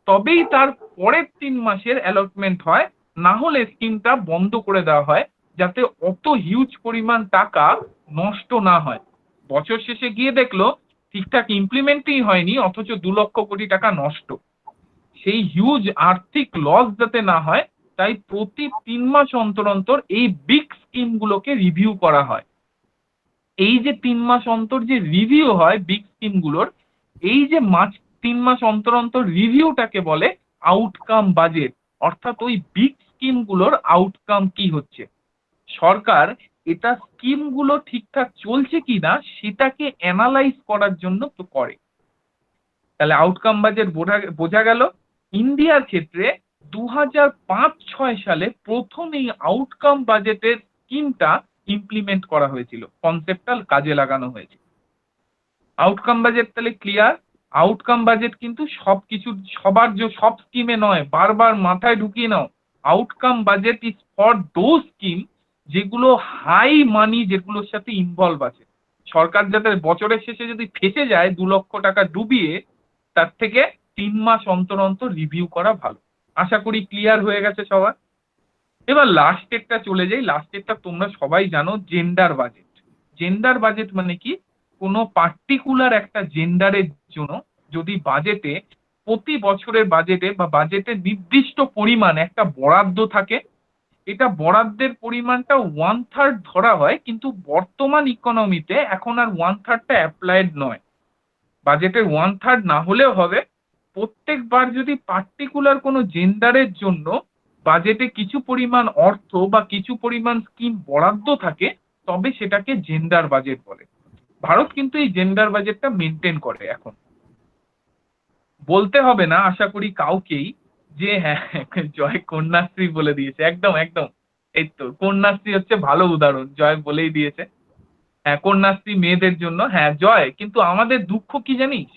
[SPEAKER 1] তবেই তার পরের 3 মাসের অ্যালটমেন্ট হয়, না হলে স্কিমটা বন্ধ করে দেওয়া হয় যাতে অত হিউজ পরিমাণ টাকা নষ্ট না হয়। বছর শেষে গিয়ে দেখলো ঠিকঠাক ইমপ্লিমেন্টই হয়নি, অথচ 2 লক্ষ কোটি টাকা নষ্ট। সেই হিউজ আর্থিক লস যাতে না হয় তাই প্রতি 3 মাস অন্তর অন্তর এই বিগ স্কিমগুলোকে রিভিউ করা হয়। এই যে 3 মাস অন্তর যে রিভিউ হয় বিগ স্কিমগুলোর, এই যে 3 মাস অন্তর অন্তর রিভিউটাকে বলে আউটকাম বাজেট। অর্থাৎ ওই বিগ স্কিমগুলোর আউটকাম কি হচ্ছে, সরকার এটা স্কিমগুলো ঠিকঠাক চলছে কিনা সেটাকে অ্যানালাইজ করার জন্য তো করে। তাহলে আউটকাম বাজেট বোঝা গেল। ইন্ডিয়ার ক্ষেত্রে 2005-06 সালে প্রথম এই আউটকাম বাজেটের স্কিমটা ইমপ্লিমেন্ট করা হয়েছিল, কনসেপ্টটা কাজে লাগানো হয়েছিল। আউটকাম বাজেট তাহলে ক্লিয়ার। আউটকাম বাজেট কিন্তু সবকিছু সবার সব স্কিমে নয়, বারবার মাথায় ঢুকিয়ে নাও। Outcome budget is for those scheme যেগুলো হাই মানি, যেগুলোর সাথে ইনভলভ আছে। সরকার যাতে বছরের শেষে যদি ফেসে যায় 2 লক্ষ টাকা ডুবিয়ে, তার থেকে 3 মাস অন্তর অন্তর রিভিউ করা ভালো। আশা করি ক্লিয়ার হয়ে গেছে সবার। এবার লাস্টেরটা চলে যাই। লাস্টেরটা তোমরা সবাই জানো, জেন্ডার বাজেট। জেন্ডার বাজেট মানে কি, কোনো পার্টিকুলার একটা জেন্ডারের জন্য যদি বাজেটে, প্রতি বছরের বাজেটে বা বাজেটে নির্দিষ্ট পরিমাণ একটা বরাদ্দ থাকে, এটা বরাদ্দের পরিমাণটা 1/3 ধরা হয়, কিন্তু বর্তমান ইকোনমিতে এখন আর 1/3টা অ্যাপ্লাইড নয়। বাজেটের 1/3 না হলেও হবে, প্রত্যেকবার যদি পার্টিকুলার কোনো জেন্ডারের জন্য বাজেটে কিছু পরিমাণ অর্থ বা কিছু পরিমাণ স্কিম বরাদ্দ থাকে তবে সেটাকে জেন্ডার বাজেট বলে। ভারত কিন্তু এই জেন্ডার বাজেটটা মেনটেন করে। এখন বলতে হবে না আশা করি কাউকেই যে হ্যাঁ, জয় কন্যাশ্রী বলে দিয়েছে। একদম একদম, এই তো কন্যাশ্রী হচ্ছে ভালো উদাহরণ, জয় বলেই দিয়েছে। হ্যাঁ, কন্যাশ্রী মেয়েদের জন্য, হ্যাঁ জয়। কিন্তু আমাদের দুঃখ কি জানিস,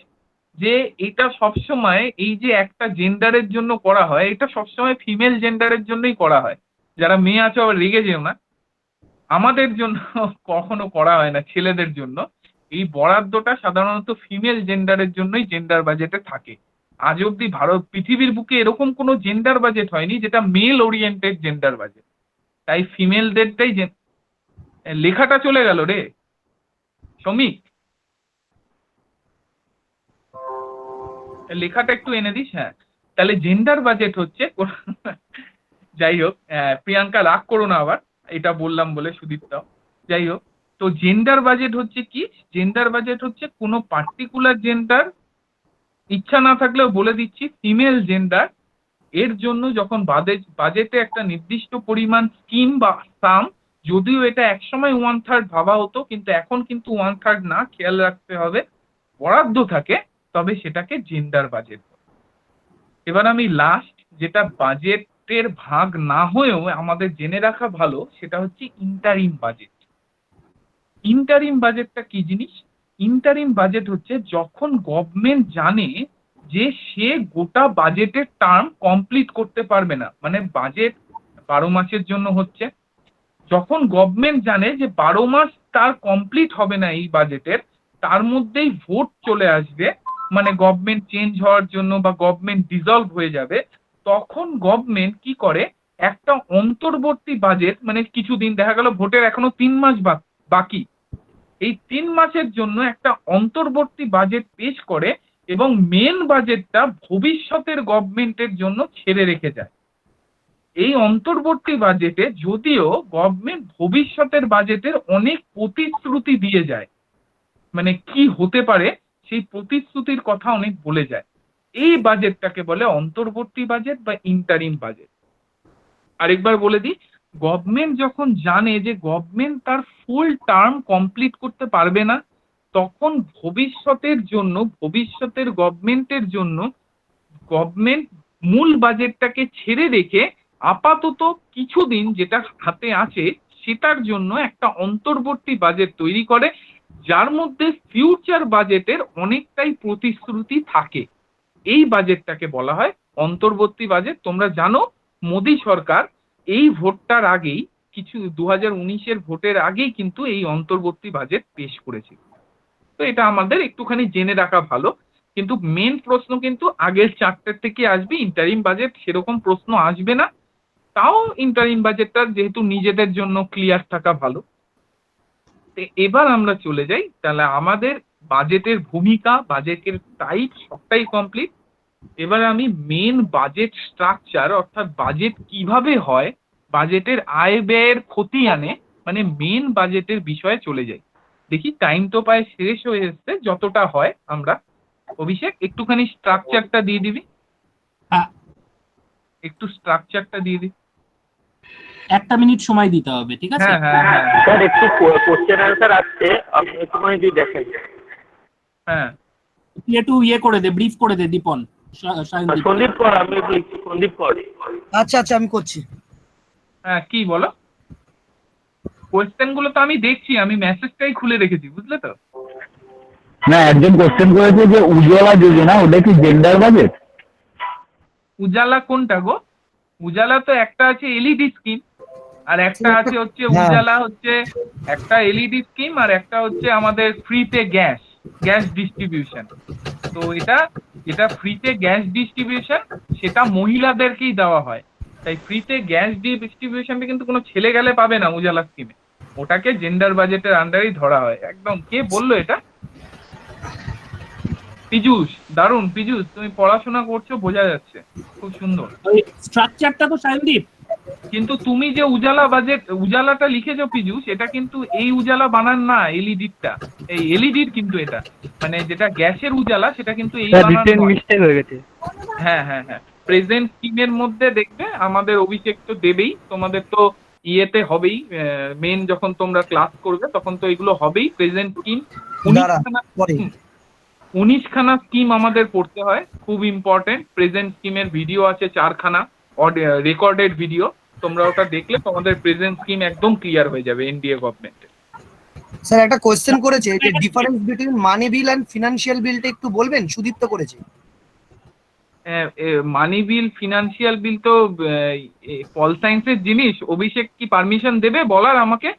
[SPEAKER 1] যে এটা সবসময় এই যে একটা জেন্ডারের জন্য করা হয়, এটা সবসময় ফিমেল জেন্ডারের জন্যই করা হয়। যারা মেয়ে আছো আবার রেগে যেও না, আমাদের জন্য কখনো করা হয় না, ছেলেদের জন্য। এই বরাদ্দটা সাধারণত ফিমেল জেন্ডারের জন্যই জেন্ডার বাজেটে থাকে। আজ অব্দি ভারত পৃথিবীর বুকে এরকম কোনো জেন্ডার বাজেট হয়নি যেটা মেল ওরিয়েন্টেড জেন্ডার বাজেট। তাই ফিমেলদেরটাই লেখাটা চলে গেল রে শ্রমিক, লেখাটা একটু এনে দিস। হ্যাঁ, তাহলে জেন্ডার বাজেট হচ্ছে যাই হোক, প্রিয়াঙ্কা রাগ করো না আবার, এটা বললাম বলে সুদীপ্তাও। যাই হোক, তো জেন্ডার বাজেট হচ্ছে কি, জেন্ডার বাজেট হচ্ছে কোনো পার্টিকুলার জেন্ডার, ইচ্ছা না থাকলেও বলে দিচ্ছি ফিমেল জেন্ডার, এর জন্য যখন বাজেটে একটা নির্দিষ্ট পরিমাণ স্কিম বা সাম, যদিও এটা একসময় 1/3 ভাবা হতো কিন্তু এখন কিন্তু 1/3 না, খেয়াল রাখতে হবে, বরাদ্দ থাকে, তবে সেটাকে জেন্ডার বাজেট। এবার আমি লাস্ট যেটা বাজেটের ভাগ না হয়েও আমাদের জেনে রাখা ভালো, সেটা হচ্ছে ইন্টারিম বাজেট। ইন্টারিম বাজেটটা কি জিনিস? ইন্টারিম বাজেট হচ্ছে যখন গভর্নমেন্ট জানে যে সে গোটা বাজেটের টার্ম কমপ্লিট করতে পারবে না, মানে বাজেট 12 মাসের জন্য হচ্ছে, যখন গভর্নমেন্ট জানে যে 12 মাস তার কমপ্লিট হবে না এই বাজেটের, তার মধ্যেই ভোট চলে আসবে, মানে গভর্নমেন্ট চেঞ্জ হওয়ার জন্য বা গভর্নমেন্ট ডিসলভ হয়ে যাবে, তখন গভর্নমেন্ট কি করে, একটা অন্তর্বর্তী বাজেট, মানে কিছুদিন দেখা গেল ভোটের এখনো 3 মাস বাকি, এই 3 মাসের জন্য একটা অন্তর্বর্তী বাজেট পেশ করে এবং মেন বাজেটটা ভবিষ্যতের গভর্নমেন্টের জন্য ছেড়ে রেখে যায়। এই অন্তর্বর্তী বাজেটে যদিও গভর্নমেন্ট ভবিষ্যতের বাজেটের অনেক প্রতিশ্রুতি দিয়ে যায়, মানে কি হতে পারে সেই প্রতিশ্রুতির কথা অনেক বলে যায়, এই বাজেটটাকে বলে অন্তর্বর্তী বাজেট বা ইন্টারিম বাজেট। আরেকবার বলে দিই, গভর্নমেন্ট যখন জানে যে গভর্নমেন্ট তার ফুল টার্ম কমপ্লিট করতে পারবে না, তখন ভবিষ্যতের জন্য, ভবিষ্যতের গভর্নমেন্টের জন্য গভর্নমেন্ট মূল বাজেটটাকে ছেড়ে রেখে আপাতত কিছুদিন যেটা হাতে আছে সেটার জন্য একটা অন্তর্বর্তী বাজেট তৈরি করে, যার মধ্যে ফিউচার বাজেটের অনেকটাই প্রতিশ্রুতি থাকে। এই বাজেটটাকে বলা হয় অন্তর্বর্তী বাজেট। তোমরা জানো মোদী সরকার এই ভোটটার আগেই, কিছু 2019-এর ভোটের আগেই কিন্তু এই অন্তর্বর্তী বাজেট পেশ করেছিল। তো এটা আমাদের একটুখানি জেনে রাখা ভালো। কিন্তু মেন প্রশ্ন কিন্তু আগের চারটের থেকে আসবে, ইন্টারিম বাজেট সেরকম প্রশ্ন আসবে না। তাও ইন্টারিম বাজেটটা যেহেতু নিজেদের জন্য ক্লিয়ার থাকা ভালো। তো এবার আমরা চলে যাই, তাহলে আমাদের বাজেটের ভূমিকা, বাজেটের টাইপ সবটাই কমপ্লিট। এবার আমি মেন বাজেট স্ট্রাকচার, অর্থাৎ বাজেট কিভাবে হয়, বাজেটের আয় ব্যয়ের খতিয়ানে, মানে মেন বাজেটের বিষয়ে চলে যাই। দেখি টাইম তো প্রায় শেষ হয়ে এসছে, যতটা হয় আমরা। অভিষেক একটুখানি স্ট্রাকচারটা দিয়ে দিবি,
[SPEAKER 2] হ্যাঁ,
[SPEAKER 1] একটু স্ট্রাকচারটা দিয়ে দিবি।
[SPEAKER 2] 1 মিনিট সময় দিতে হবে, ঠিক আছে?
[SPEAKER 1] হ্যাঁ হ্যাঁ হ্যাঁ
[SPEAKER 3] স্যার একটু কোশ্চেন আনসার আসছে, আপনি একটুখানি যদি দেখেন।
[SPEAKER 1] হ্যাঁ।
[SPEAKER 2] তুই একটু করে দে, ব্রিফ করে দে দীপন। সায়নদীপ।
[SPEAKER 3] সন্দীপ কর, আমি একটু লিখছি, সন্দীপ কর।
[SPEAKER 4] আচ্ছা আচ্ছা আমি করছি।
[SPEAKER 1] হ্যাঁ কি বলো? কোয়েশ্চেন গুলো তো আমি দেখছি, আমি মেসেজটাই খুলে রেখেছি, বুঝলে তো?
[SPEAKER 5] না, একজন কোশ্চেন করেছে যে উজ্জ্বলা যোজনা ওটা কি জেন্ডার বাজেট?
[SPEAKER 1] উজালা কোনটা গো? উজালা তো একটা আছে এলইডি স্কিম, আর একটা আছে হচ্ছে
[SPEAKER 4] হ্যাঁ।
[SPEAKER 1] উজালা হচ্ছে একটা এলইডি স্কিম, আর একটা হচ্ছে আমাদের ফ্রিতে গ্যাস, গ্যাস ডিস্ট্রিবিউশন। তো এটা যেটা ফ্রিতে গ্যাস ডিস্ট্রিবিউশন সেটা মহিলাদেরকেই দেওয়া হয়। তাই ফ্রিতে গ্যাস ডিস্ট্রিবিউশনটা কিন্তু কোনো ছেলে গেলে পাবে না উজালা স্কিমে, ওটাকে জেন্ডার বাজেটের আন্ডারেই ধরা হয় একদম। কে বললো এটা? পীযূষ, দারুণ পীযূষ, তুমি পড়াশোনা করছো বোঝা যাচ্ছে, খুব সুন্দর।
[SPEAKER 2] স্ট্রাকচারটা তো সায়নদীপ।
[SPEAKER 1] কিন্তু তুমি যে উজালা বাজেট, উজালাটা লিখেছো পীযূষ, এটা কিন্তু এই উজালা বানান না, এলইডিটা, এই এলইডির কিন্তু এটা, মানে যেটা গ্যাসের উজালা সেটা কিন্তু এই বানান নয়।
[SPEAKER 3] মিস্টেক হয়ে গেছে।
[SPEAKER 1] হ্যাঁ হ্যাঁ হ্যাঁ, প্রেজেন্ট স্কিমের মধ্যে দেখবে আমাদের অভিষেক তো দেবেই, তোমাদের তো ইয়েতে হবেই, মেন যখন তোমরা ক্লাস করবে তখন তো এগুলো হবেই। প্রেজেন্ট স্কিম
[SPEAKER 4] দাঁড়া, পরে।
[SPEAKER 1] 19খানা স্কিম আমাদের পড়তে হয়, খুব ইম্পর্টেন্ট। প্রেজেন্ট স্কিমের ভিডিও আছে 4খানা, রেকর্ডেড ভিডিও, তোমরা ওটা দেখলে তোমাদের প্রেজেন্ট স্কিম একদম ক্লিয়ার হয়ে যাবে এনডিএ গভর্নমেন্টের।
[SPEAKER 4] স্যার একটা কোয়েশ্চেন করেছে যে difference between money bill and financial বিলটা একটু বলবেন? সুদীপ্ত করেছে।
[SPEAKER 1] মানি বিল, ফিনান্সিয়াল বিল তো পল সায়েন্সের জিনিস। অভিষেক কি পারমিশন দেবে বলার আমাকে?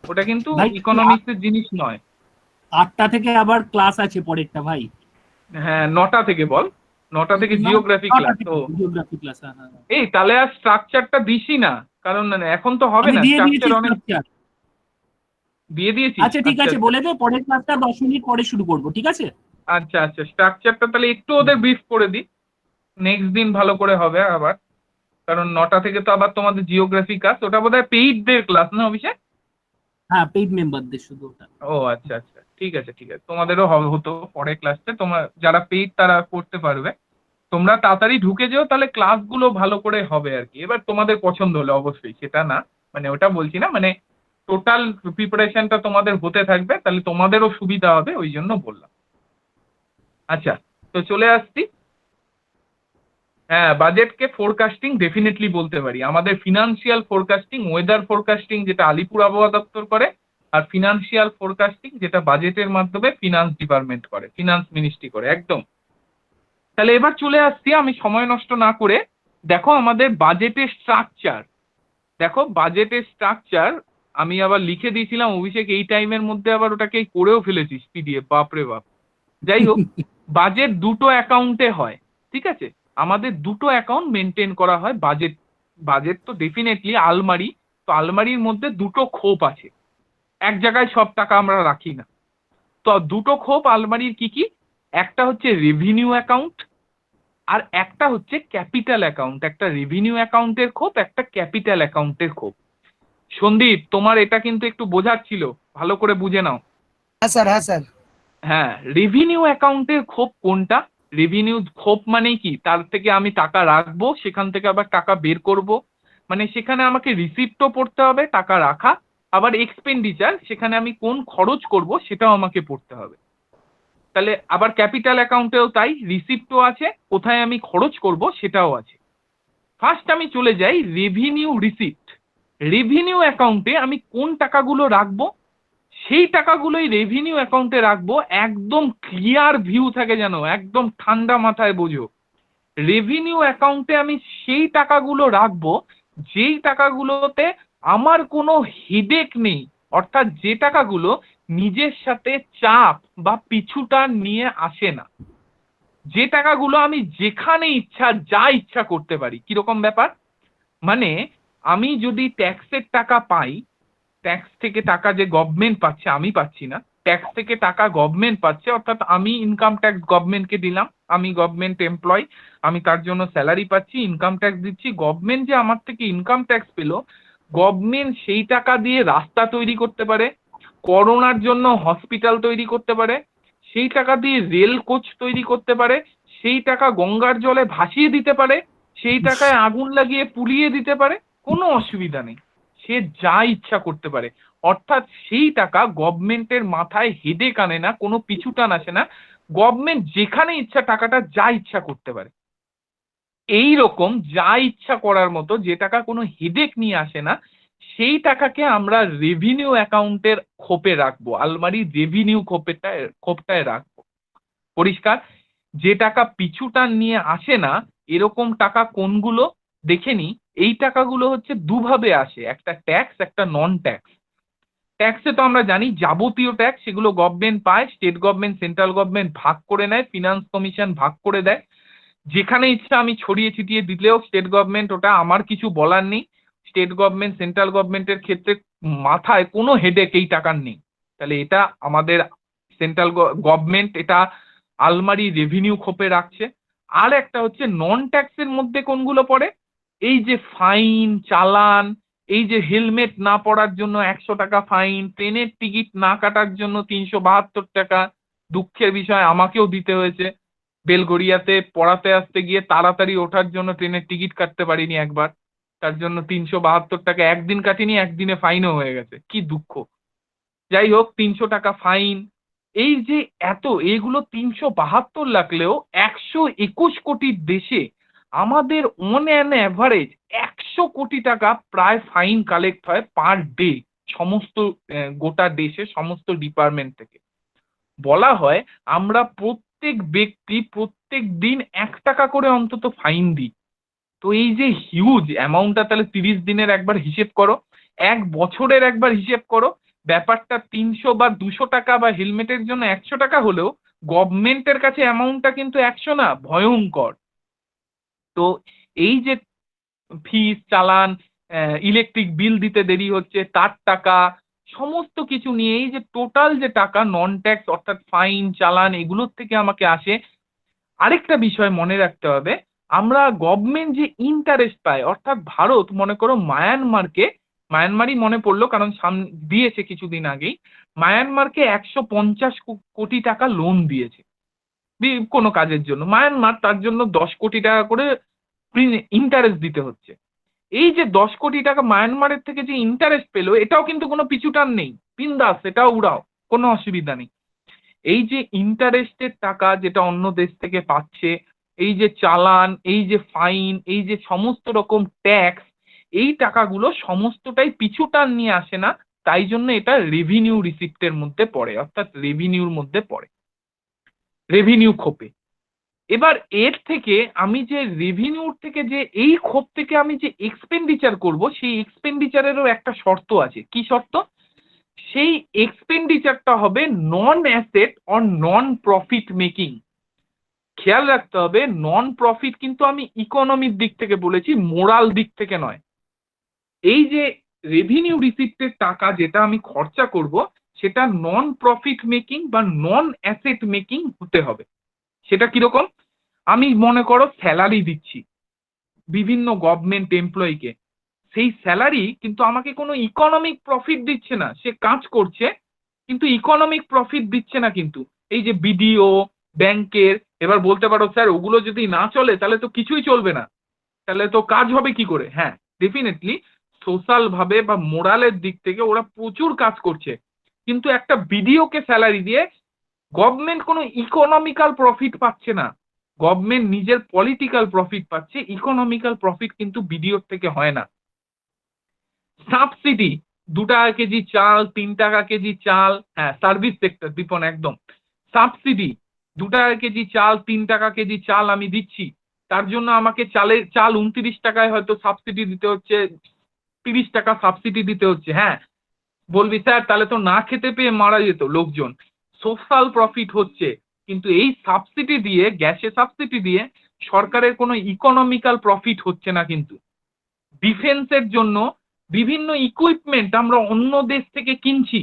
[SPEAKER 1] ওটা কিন্তু
[SPEAKER 2] ভাই,
[SPEAKER 1] ইকোনমিক্সের জিনিস নয়।
[SPEAKER 2] 8টা থেকে আবার ক্লাস আছে পরেরটা ভাই।
[SPEAKER 1] হ্যাঁ 9টা থেকে বল, 9টা থেকে জিওগ্রাফি ক্লাস। তো
[SPEAKER 2] জিওগ্রাফি ক্লাস। হ্যাঁ,
[SPEAKER 1] এই তাহলে আর স্ট্রাকচারটা দিসই না, কারণ এখন তো হবে
[SPEAKER 2] আমি
[SPEAKER 1] না,
[SPEAKER 2] দিয়ে দিয়েছি
[SPEAKER 1] স্ট্রাকচার অনেক
[SPEAKER 2] স্ট্রাকচার।
[SPEAKER 1] দিয়ে দিয়েছি।
[SPEAKER 2] আচ্ছা ঠিক আছে, বলে দে, পরের ক্লাসটা 10 মিনিট পরে শুরু করব, ঠিক আছে?
[SPEAKER 1] আচ্ছা আচ্ছা, স্ট্রাকচারটা তাহলে একটু ওদের ব্রিফ করে দিই, নেক্সট দিন ভালো করে হবে আবার। কারণ 9টা থেকে তো আবার তোমাদের জিওগ্রাফি ক্লাস, ওটা বোধহয় পেইডদের ক্লাস না অভিষেক?
[SPEAKER 2] হ্যাঁ, পেইড মেম্বারদের শুধু ওটা।
[SPEAKER 1] ও আচ্ছা আচ্ছা, ঠিক আছে ঠিক আছে, তোমাদেরও হতো পরের ক্লাসটা, তোমরা যারা পেইড তারা করতে পারবে। তোমরা তাড়াতাড়ি ঢুকে যেও, তাহলে ক্লাসগুলো ভালো করে হবে আর কি। এবার তোমাদের পছন্দ হলে অবশ্যই, সেটা না, মানে ওটা বলছি না, মানে টোটাল প্রিপারেশনটা তোমাদের হতে থাকবে, তাহলে তোমাদেরও সুবিধা হবে, ওই জন্য বললাম। আচ্ছা, তো চলে আসছি। হ্যাঁ, বাজেটকে ফোরকাস্টিং ডেফিনেটলি বলতে পারি। আমাদের ফিনান্সিয়াল ফোরকাস্টিং, ওয়েদার ফোরকাস্টিং যেটা আলিপুর আবহাওয়া দপ্তর করে, আর ফিনান্সিয়াল ফোরকাস্টিং যেটা বাজেটের মাধ্যমে ফিনান্স ডিপার্টমেন্ট করে, ফিনান্স মিনিস্ট্রি করে, একদম। তাহলে এবার চলে আসছি, আমি সময় নষ্ট না করে, দেখো আমাদের বাজেটের স্ট্রাকচার। দেখো বাজেটের স্ট্রাকচার আমি আবার লিখে দিয়েছিলাম, অভিষেক এই টাইমের মধ্যে আবার ওটাকে করেও ফেলেছিস পিডিএফ, বাপরে বাপ। যাই হোক, বাজেট দুটো অ্যাকাউন্টে হয়, ঠিক আছে? আমাদের দুটো অ্যাকাউন্ট মেনটেন করা হয়। বাজেট, বাজেট তো ডেফিনেটলি আলমারি, তো আলমারির মধ্যে দুটো খোপ আছে, এক জায়গায় সব টাকা আমরা রাখি না। তো দুটো খোপ আলমারির কি কি? একটা হচ্ছে রেভিনিউ অ্যাকাউন্ট, আর একটা হচ্ছে ক্যাপিটাল অ্যাকাউন্ট। একটা রেভিনিউ অ্যাকাউন্টের খোপ, একটা ক্যাপিটাল অ্যাকাউন্টের খোপ। সন্দীপ, তোমার এটা কিন্তু একটু বোঝার ছিল, ভালো করে বুঝে নাও।
[SPEAKER 4] হ্যাঁ স্যার, হ্যাঁ স্যার।
[SPEAKER 1] হ্যাঁ, রেভিনিউ অ্যাকাউন্টের খোপ কোনটা? রেভিনিউ খোপ মানে কি? তার থেকে আমি টাকা রাখবো, সেখান থেকে আবার টাকা বের করব, মানে সেখানে আমাকে রিসিপ্টও পড়তে হবে টাকা রাখা, আবার এক্সপেন্ডিচার, সেখানে আমি কোন খরচ করব সেটাও আমাকে পড়তে হবে। তাহলে আবার ক্যাপিটাল অ্যাকাউন্টেও তাই, রিসিপ্টও আছে, কোথায় আমি খরচ করব সেটাও আছে। ফার্স্ট আমি চলে যাই রেভিনিউ রিসিপ্ট। রেভিনিউ অ্যাকাউন্টে আমি কোন টাকাগুলো রাখবো, সেই টাকাগুলোই রেভিনিউ অ্যাকাউন্টে রাখবো, একদম ক্লিয়ার ভিউ থাকে যেন, একদম ঠান্ডা মাথায় বোঝো। রেভিনিউ অ্যাকাউন্টে আমি সেই টাকাগুলো রাখবো যেই টাকাগুলোতে আমার কোনো হেডেক নেই, অর্থাৎ যে টাকাগুলো নিজের সাথে চাপ বা পিছুটান নিয়ে আসে না, যে টাকাগুলো আমি যেখানে ইচ্ছা যা ইচ্ছা করতে পারি। কিরকম ব্যাপার, মানে আমি যদি ট্যাক্সের টাকা পাই, ট্যাক্স থেকে টাকা যে গভর্নমেন্ট পাচ্ছে, আমি পাচ্ছি না, ট্যাক্স থেকে টাকা গভর্নমেন্ট পাচ্ছে, অর্থাৎ আমি ইনকাম ট্যাক্স গভর্নমেন্টকে দিলাম, আমি গভর্নমেন্ট এমপ্লয়, আমি তার জন্য স্যালারি পাচ্ছি, ইনকাম ট্যাক্স দিচ্ছি। গভর্নমেন্ট যে আমার থেকে ইনকাম ট্যাক্স পেলো, গভর্নমেন্ট সেই টাকা দিয়ে রাস্তা তৈরি করতে পারে, করোনার জন্য হসপিটাল তৈরি করতে পারে, সেই টাকা দিয়ে রেল কোচ তৈরি করতে পারে, সেই টাকা গঙ্গার জলে ভাসিয়ে দিতে পারে, সেই টাকায় আগুন লাগিয়ে পুড়িয়ে দিতে পারে, কোনো অসুবিধা নেই, সে যা ইচ্ছা করতে পারে। অর্থাৎ সেই টাকা গভর্নমেন্টের মাথায় হেডেক আনে না, কোনো পিছুটান আসে না, গভর্নমেন্ট যেখানে ইচ্ছা টাকাটা যা ইচ্ছা করতে পারে। এই রকম যা ইচ্ছা করার মতো যে টাকা কোনো হেডেক নিয়ে আসে না, সেই টাকাকে আমরা রেভিনিউ অ্যাকাউন্টের খোপে রাখবো, আলমারির রেভিনিউ খোপটায় রাখবো। পরিষ্কার? যে টাকা পিছুটান নিয়ে আসে না এরকম টাকা কোনগুলো দেখে নি। এই টাকাগুলো হচ্ছে দুভাবে আসে, একটা ট্যাক্স, একটা নন ট্যাক্স। ট্যাক্সে তো আমরা জানি যাবতীয় ট্যাক্স, সেগুলো গভর্নমেন্ট পায়, স্টেট গভর্নমেন্ট সেন্ট্রাল গভর্নমেন্ট ভাগ করে নেয়, ফিনান্স কমিশন ভাগ করে দেয়, যেখানে ইচ্ছা আমি ছড়িয়ে ছিটিয়ে দিলেও স্টেট গভর্নমেন্ট, ওটা আমার কিছু বলার নেই। স্টেট গভর্নমেন্ট সেন্ট্রাল গভর্নমেন্টের ক্ষেত্রে মাথায় কোনো হেডেক এই টাকার নেই। তাহলে এটা আমাদের সেন্ট্রাল গভর্নমেন্ট এটা আলমারি রেভিনিউ খোপে রাখছে। আর একটা হচ্ছে নন ট্যাক্সের মধ্যে কোনগুলো পড়ে, এই যে ফাইন, চালান, এই যে হেলমেট না পরার জন্য 100 টাকা ফাইন, ট্রেনের টিকিট না কাটার জন্য 372 টাকা, দুঃখের বিষয় আমাকেও দিতে হয়েছে। বেলগড়িয়াতে পড়াতে আসতে গিয়ে তাড়াতাড়ি ওঠার জন্য ট্রেনের টিকিট কাটতে পারিনি একবার, তার জন্য 372 টাকা, একদিন কাটিনি, একদিনে ফাইনও হয়ে গেছে, কি দুঃখ। যাই হোক, 300 টাকা ফাইন। এই যে এত, এইগুলো 372 লাগলেও 121 কোটির দেশে আমাদের অন অ্যান অ্যাভারেজ 100 কোটি টাকা প্রায় ফাইন কালেক্ট হয় পার ডে, সমস্ত গোটা দেশে সমস্ত ডিপার্টমেন্ট থেকে। বলা হয় আমরা প্রত্যেক ব্যক্তি প্রত্যেক দিন 1 টাকা করে অন্তত ফাইন দিই। তো এই যে হিউজ অ্যামাউন্টটা, তাহলে 30 দিনের একবার হিসেব করো, 1 বছরের একবার হিসেব করো, ব্যাপারটা 300 বা 200 টাকা বা হেলমেটের জন্য 100 টাকা হলেও গভর্নমেন্টের কাছে অ্যামাউন্টটা কিন্তু 100 না, ভয়ঙ্কর। তো এই যে ফিস, চালান, ইলেকট্রিক বিল দিতে দেরি হচ্ছে তার টাকা, সমস্ত কিছু নিয়ে এই যে টোটাল যে টাকা নন ট্যাক্স অর্থাৎ ফাইন, চালান, এগুলোর থেকে আমাকে আসে। আরেকটা বিষয় মনে রাখতে হবে, আমরা গভর্নমেন্ট যে ইন্টারেস্ট পায়, অর্থাৎ ভারত মনে করো মায়ানমারই মনে পড়লো কারণ দিয়েছে কিছুদিন আগেই, মায়ানমারকে 150 কোটি টাকা লোন দিয়েছে কোনো কাজের জন্য। মায়ানমার তার জন্য 10 কোটি টাকা করে ইন্টারেস্ট দিতে হচ্ছে। এই যে 10 কোটি টাকা মায়ানমারের থেকে যে ইন্টারেস্ট পেলো, এটাও কিন্তু কোনো পিছুটান নেই, বিন্দাস, এটাও উড়াও, কোনো অসুবিধা নেই। এই যে ইন্টারেস্টের টাকা যেটা অন্য দেশ থেকে পাচ্ছে, এই যে চালান, এই যে ফাইন, এই যে সমস্ত রকম ট্যাক্স, এই টাকাগুলো সমস্তটাই পিছুটান নিয়ে আসে না, তাই জন্য এটা রেভিনিউ রিসিপ্টের মধ্যে পড়ে, অর্থাৎ রেভিনিউর মধ্যে পড়ে, রেভিনিউ খোপে। এবার এর থেকে আমি যে রেভিনিউর থেকে যে এই খোপ থেকে আমি যে এক্সপেন্ডিচার করব, সেই এক্সপেন্ডিচারেরও একটা শর্ত আছে। কি শর্ত? সেই এক্সপেন্ডিচারটা হবে non asset or non profit making. খেয়াল রাখতে হবে, নন প্রফিট কিন্তু আমি ইকোনমির দিক থেকে বলেছি, মোরাল দিক থেকে নয়। এই যে রেভিনিউ রিসিপ্টের টাকা যেটা আমি খরচা করব, সেটা নন প্রফিট মেকিং বা নন অ্যাসেট মেকিং হতে হবে। সেটা কিরকম? আমি মনে করো স্যালারি দিচ্ছি বিভিন্ন গভর্নমেন্ট এমপ্লয়িকে, সেই স্যালারি কিন্তু আমাকে কোনো ইকোনমিক প্রফিট দিচ্ছে না, সে কাজ করছে কিন্তু ইকোনমিক প্রফিট দিচ্ছে না। কিন্তু এই যে বিডিও, ব্যাংকের, এবার বলতে পারো স্যার ওগুলো যদি না চলে তাহলে তো কিছুই চলবে না, তাহলে তো কাজ হবে কি করে? হ্যাঁ, ডেফিনেটলি সোশ্যাল ভাবে বা মোরালের দিক থেকে ওরা প্রচুর কাজ করছে, কিন্তু একটা বিডিওকে স্যালারি দিয়ে গভর্নমেন্ট কোনো ইকোনমিক্যাল প্রফিট পাচ্ছে না, গভর্নমেন্ট নিজের পলিটিক্যাল প্রফিট পাচ্ছে, ইকোনমিক্যাল প্রফিট কিন্তু বিডিওর থেকে হয় না। সাবসিডি 2 টাকা কেজি চাল, 3 টাকা কেজি চাল, হ্যাঁ সার্ভিস সেক্টর বিপন একদম। সাবসিডি 2 টাকা কেজি চাল, 3 টাকা কেজি চাল আমি দিচ্ছি, তার জন্য আমাকে চাল 29 টাকায় হয়তো সাবসিডি দিতে হচ্ছে, 30 টাকা সাবসিডি দিতে হচ্ছে। হ্যাঁ বলবি স্যার তাহলে তো না খেতে পেয়ে মারা যেত লোকজন। সোশ্যাল প্রফিট হচ্ছে, কিন্তু এই সাবসিডি দিয়ে, গ্যাসে সাবসিডি দিয়ে সরকারের কোনো ইকোনমিক্যাল প্রফিট হচ্ছে না। কিন্তু ডিফেন্সের জন্য বিভিন্ন ইকুইপমেন্ট আমরা অন্য দেশ থেকে কিনছি,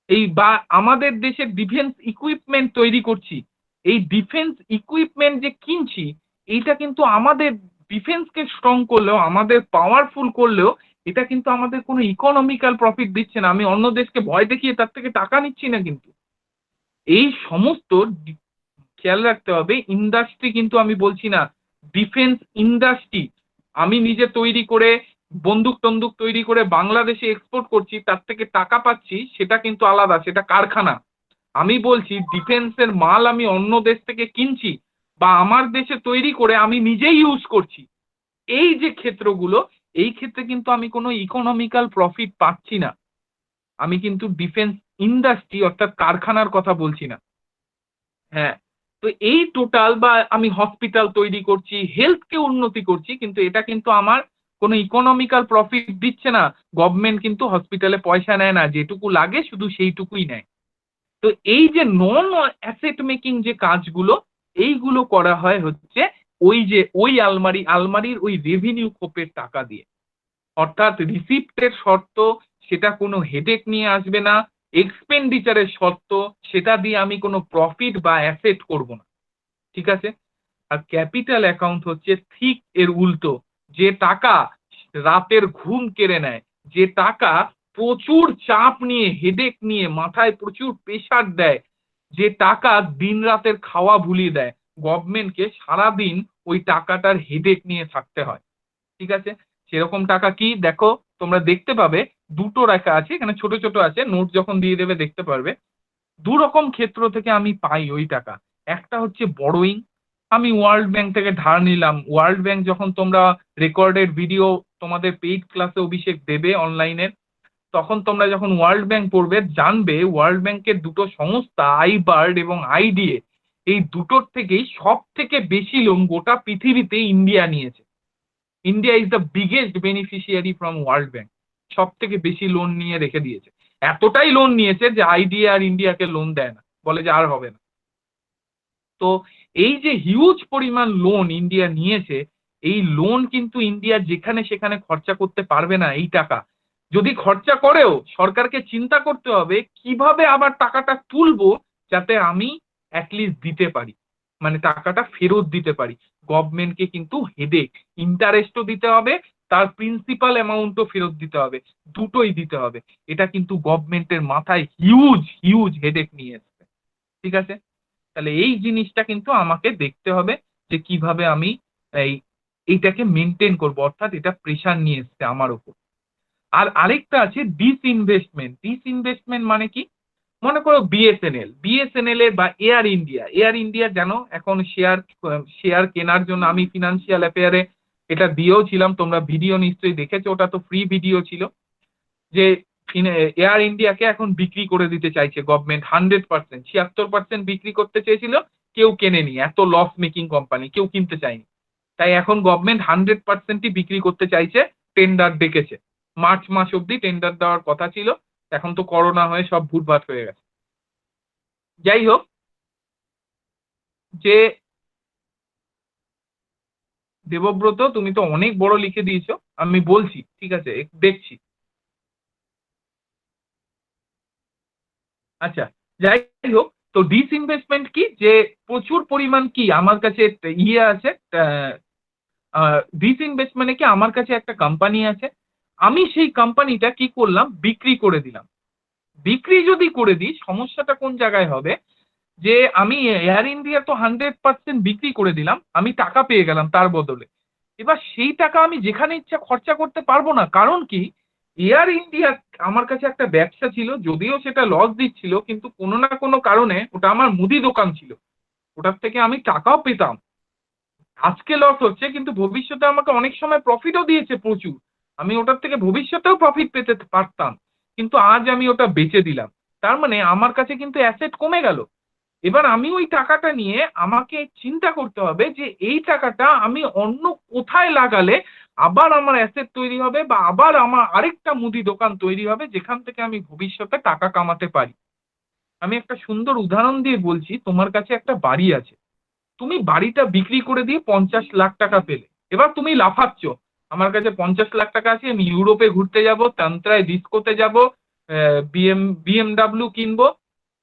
[SPEAKER 1] এই বা আমাদের দেশের ডিফেন্স ইকুইপমেন্ট তৈরি করছি। এই ডিফেন্স ইকুইপমেন্ট যে কিনছি, এইটা কিন্তু আমাদের ডিফেন্সকে স্ট্রং করলেও, আমাদের পাওয়ারফুল করলেও, এটা কিন্তু আমাদের কোনো ইকোনমিক্যাল প্রফিট দিচ্ছে না। আমি অন্য দেশকে ভয় দেখিয়ে তার থেকে টাকা নিচ্ছি না। কিন্তু এই সমস্ত খেয়াল রাখতে হবে। ইন্ডাস্ট্রি কিন্তু আমি বলছি না, ডিফেন্স ইন্ডাস্ট্রি আমি নিজে তৈরি করে বন্দুক টন্দুক তৈরি করে বাংলাদেশে এক্সপোর্ট করছি, তার থেকে টাকা পাচ্ছি, সেটা কিন্তু আলাদা, সেটা কারখানা। আমি বলছি ডিফেন্সের মাল আমি অন্য দেশ থেকে কিনছি বা আমার দেশে তৈরি করে আমি নিজেই ইউজ করছি, এই যে ক্ষেত্রগুলো, এই ক্ষেত্রে কিন্তু আমি কোনো ইকোনমিক্যাল প্রফিট পাচ্ছি না। আমি কিন্তু ডিফেন্স ইন্ডাস্ট্রি অর্থাৎ কারখানার কথা বলছি না। হ্যাঁ, তো এই টোটাল, বা আমি হসপিটাল তৈরি করছি, হেলথকে উন্নতি করছি, কিন্তু এটা কিন্তু আমার কোনো ইকোনমিক্যাল প্রফিট দিচ্ছে না। গভর্নমেন্ট কিন্তু হসপিটালে পয়সা নেয় না, যেটুকু লাগে শুধু সেইটুকুই নেয়। তো এই যে নন অ্যাসেট মেকিং যে কাজগুলো, এইগুলো করা হয় হচ্ছে ওই আলমারির ওই রেভিনিউ খোপের টাকা দিয়ে। অর্থাৎ রিসিপ্টের শর্ত, সেটা কোনো হেডেক নিয়ে আসবে না। এক্সপেন্ডিচারের শর্ত, সেটা দিয়ে আমি কোনো প্রফিট বা অ্যাসেট করব না। ঠিক আছে? আর ক্যাপিটাল অ্যাকাউন্ট হচ্ছে ঠিক এর উল্টো। যে টাকা রাতের ঘুম কেড়ে নেয়, যে টাকা প্রচুর চাপ নিয়ে, হেডেক নিয়ে, মাথায় প্রচুর প্রেশার দেয়, যে টাকা দিন রাতের খাওয়া ভুলিয়ে দেয়, গভর্নমেন্টকে সারাদিন ওই টাকাটার হেডেক নিয়ে থাকতে হয়। ঠিক আছে? সেরকম টাকা কি দেখো, তোমরা দেখতে পাবে দুটো রেখা আছে এখানে, ছোট ছোট আছে, নোট যখন দিয়ে দেবে দেখতে পারবে। দু রকম ক্ষেত্র থেকে আমি পাই ওই টাকা। একটা হচ্ছে বড়োইং, আমি ওয়ার্ল্ড ব্যাংক থেকে ধার নিলাম। ওয়ার্ল্ড ব্যাংক যখন তোমরা রেকর্ডেড ভিডিও তোমাদের পেইড ক্লাসে অভিষেক দেবে অনলাইনের, তখন তোমরা যখন ওয়ার্ল্ড ব্যাংক পড়বে জানবে ওয়ার্ল্ড ব্যাংকের দুটো সংস্থা আইবার্ড এবং আইডিএ, এই দুটোর থেকেই সব থেকে বেশি লোন গোটা পৃথিবীতে ইন্ডিয়া নিয়েছে। India is the biggest beneficiary from world bank. সব থেকে বেশি লোন নিয়ে রেখে দিয়েছে, এতটাই লোন নিয়েছে যে আইডিএ আর ইন্ডিয়াকে লোন দেয় না, বলে যে আর হবে না। তো এই যে হিউজ পরিমাণ লোন ইন্ডিয়া নিয়েছে, এই লোন কিন্তু ইন্ডিয়া যেখানে সেখানে খরচা করতে পারবে না। এই টাকা যদি খরচা করেও, সরকারকে চিন্তা করতে হবে কিভাবে আবার টাকাটা তুলবো যাতে আমি অ্যাটলিস্ট দিতে পারি, মানে টাকাটা ফেরত দিতে পারি। গভর্নমেন্টকে কিন্তু হেডেক, ইন্টারেস্টও দিতে হবে, তার প্রিন্সিপাল অ্যামাউন্টও ফেরত দিতে হবে, দুটোই দিতে হবে। এটা কিন্তু গভর্নমেন্টের মাথায় হিউজ হিউজ হেডেক নিয়ে এসছে। ঠিক আছে? তাহলে এই জিনিসটা কিন্তু আমাকে দেখতে হবে যে কিভাবে আমি এইটাকে মেনটেন করবো, অর্থাৎ এটা প্রেশার নিয়ে এসছে আমার উপর। আর আরেকটা আছে ডিসইনভেস্টমেন্ট। ডিসইনভেস্টমেন্ট মানে কি? মনে করো বিএসএনএল এর বা এয়ার ইন্ডিয়া জানো এখন শেয়ার কেনার জন্য আমি ফিনান্সিয়াল অ্যাফেয়ারে এটা দিয়েও ছিলাম, তোমরা ভিডিও নিশ্চয়ই দেখেছো, ওটা তো ফ্রি ভিডিও ছিল, যে এয়ার ইন্ডিয়াকে এখন বিক্রি করে দিতে চাইছে গভর্নমেন্ট 100%। 76% বিক্রি করতে চেয়েছিল, কেউ কেনেনি, এত লস মেকিং কোম্পানি, কেউ কিনতে চায়নি। তাই এখন গভর্নমেন্ট 100%ই বিক্রি করতে চাইছে, টেন্ডার ডেকেছে। মার্চ মাস অব্দি টেন্ডার দেওয়ার কথা ছিল, এখন তো করোনা হয়ে সব ভুটভাট হয়ে গেছে। যাই হোক, যে দেবব্রত তুমি তো অনেক বড় লিখে দিয়েছো, আমি বলছি ঠিক আছে, দেখছি। আচ্ছা, যাই হোক, তো ডিসইনভেস্টমেন্ট কি, যে প্রচুর পরিমাণ কি আমার কাছে আছে, ডিসইনভেস্টমেন্টে কি আমার কাছে একটা কোম্পানি আছে, আমি সেই কোম্পানিটা কি করলাম, বিক্রি করে দিলাম। বিক্রি যদি করে দিই, সমস্যাটা কোন জায়গায় হবে, যে আমি এয়ার ইন্ডিয়া তো 100% বিক্রি করে দিলাম, আমি টাকা পেয়ে গেলাম তার বদলে। এবার সেই টাকা আমি যেখানে ইচ্ছা খরচা করতে পারবো না। কারণ কি, এয়ার ইন্ডিয়া আমার কাছে একটা ব্যবসা ছিল, যদিও সেটা লস দিচ্ছিল, কিন্তু কোনো না কোনো কারণে ওটা আমার মুদি দোকান ছিল, ওটার থেকে আমি টাকাও পেতাম। আজকে লস হচ্ছে কিন্তু ভবিষ্যতে আমাকে অনেক সময় প্রফিটও দিয়েছে প্রচুর, আমি ওটার থেকে ভবিষ্যতেও প্রফিট পেতে পারতাম, কিন্তু আজ আমি ওটা বেচে দিলাম। তার মানে আমার কাছে কিন্তু অ্যাসেট কমে গেল। এবার আমি ওই টাকাটা নিয়ে আমাকে চিন্তা করতে হবে যে এই টাকাটা আমি অন্য কোথায় লাগালে আবার আমার অ্যাসেট তৈরি হবে, বা আবার আমার আরেকটা মুদি দোকান তৈরি হবে যেখান থেকে আমি ভবিষ্যতে টাকা কামাতে পারি। আমি একটা সুন্দর উদাহরণ দিয়ে বলছি, তোমার কাছে একটা বাড়ি আছে, তুমি বাড়িটা বিক্রি করে দিয়ে 50 লাখ টাকা পেলে। এবার তুমি লাফাচ্ছ, আমার কাছে 50 লাখ টাকা আছে, আমি ইউরোপে ঘুরতে যাব, তান্ত্রায় ডিস্কোতে যাব, বিএমডাব্লিউ কিনবো।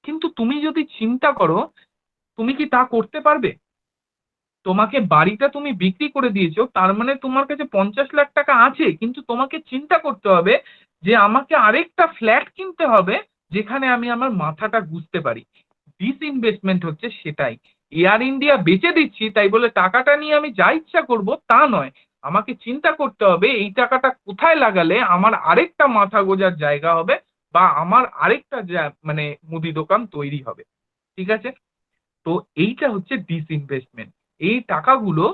[SPEAKER 1] কিন্তু তুমি যদি চিন্তা করো, তুমি কি তা করতে পারবে? তোমাকে বাড়িটা তুমি বিক্রি করে দিয়েছো, তার মানে তোমার কাছে 50 লাখ টাকা আছে, কিন্তু তোমাকে চিন্তা করতে হবে যে আমাকে আরেকটা ফ্ল্যাট কিনতে হবে যেখানে আমি আমার মাথাটা গুঁজতে পারি। ডিসইনভেস্টমেন্ট হচ্ছে সেটাই। এয়ার ইন্ডিয়া বেচে দিচ্ছি তাই বলে টাকাটা নিয়ে আমি যা ইচ্ছা করব তা নয়, আমাকে চিন্তা করতে হবে এই টাকাটা কোথায় লাগালে আমার আরেকটা মাথা গোঁজার জায়গা হবে, বা আমার আরেকটা মানে মুদি দোকান তৈরি হবে। ঠিক আছে? তো এইটা হচ্ছে ডিসইনভেস্টমেন্ট। এই টাকাগুলো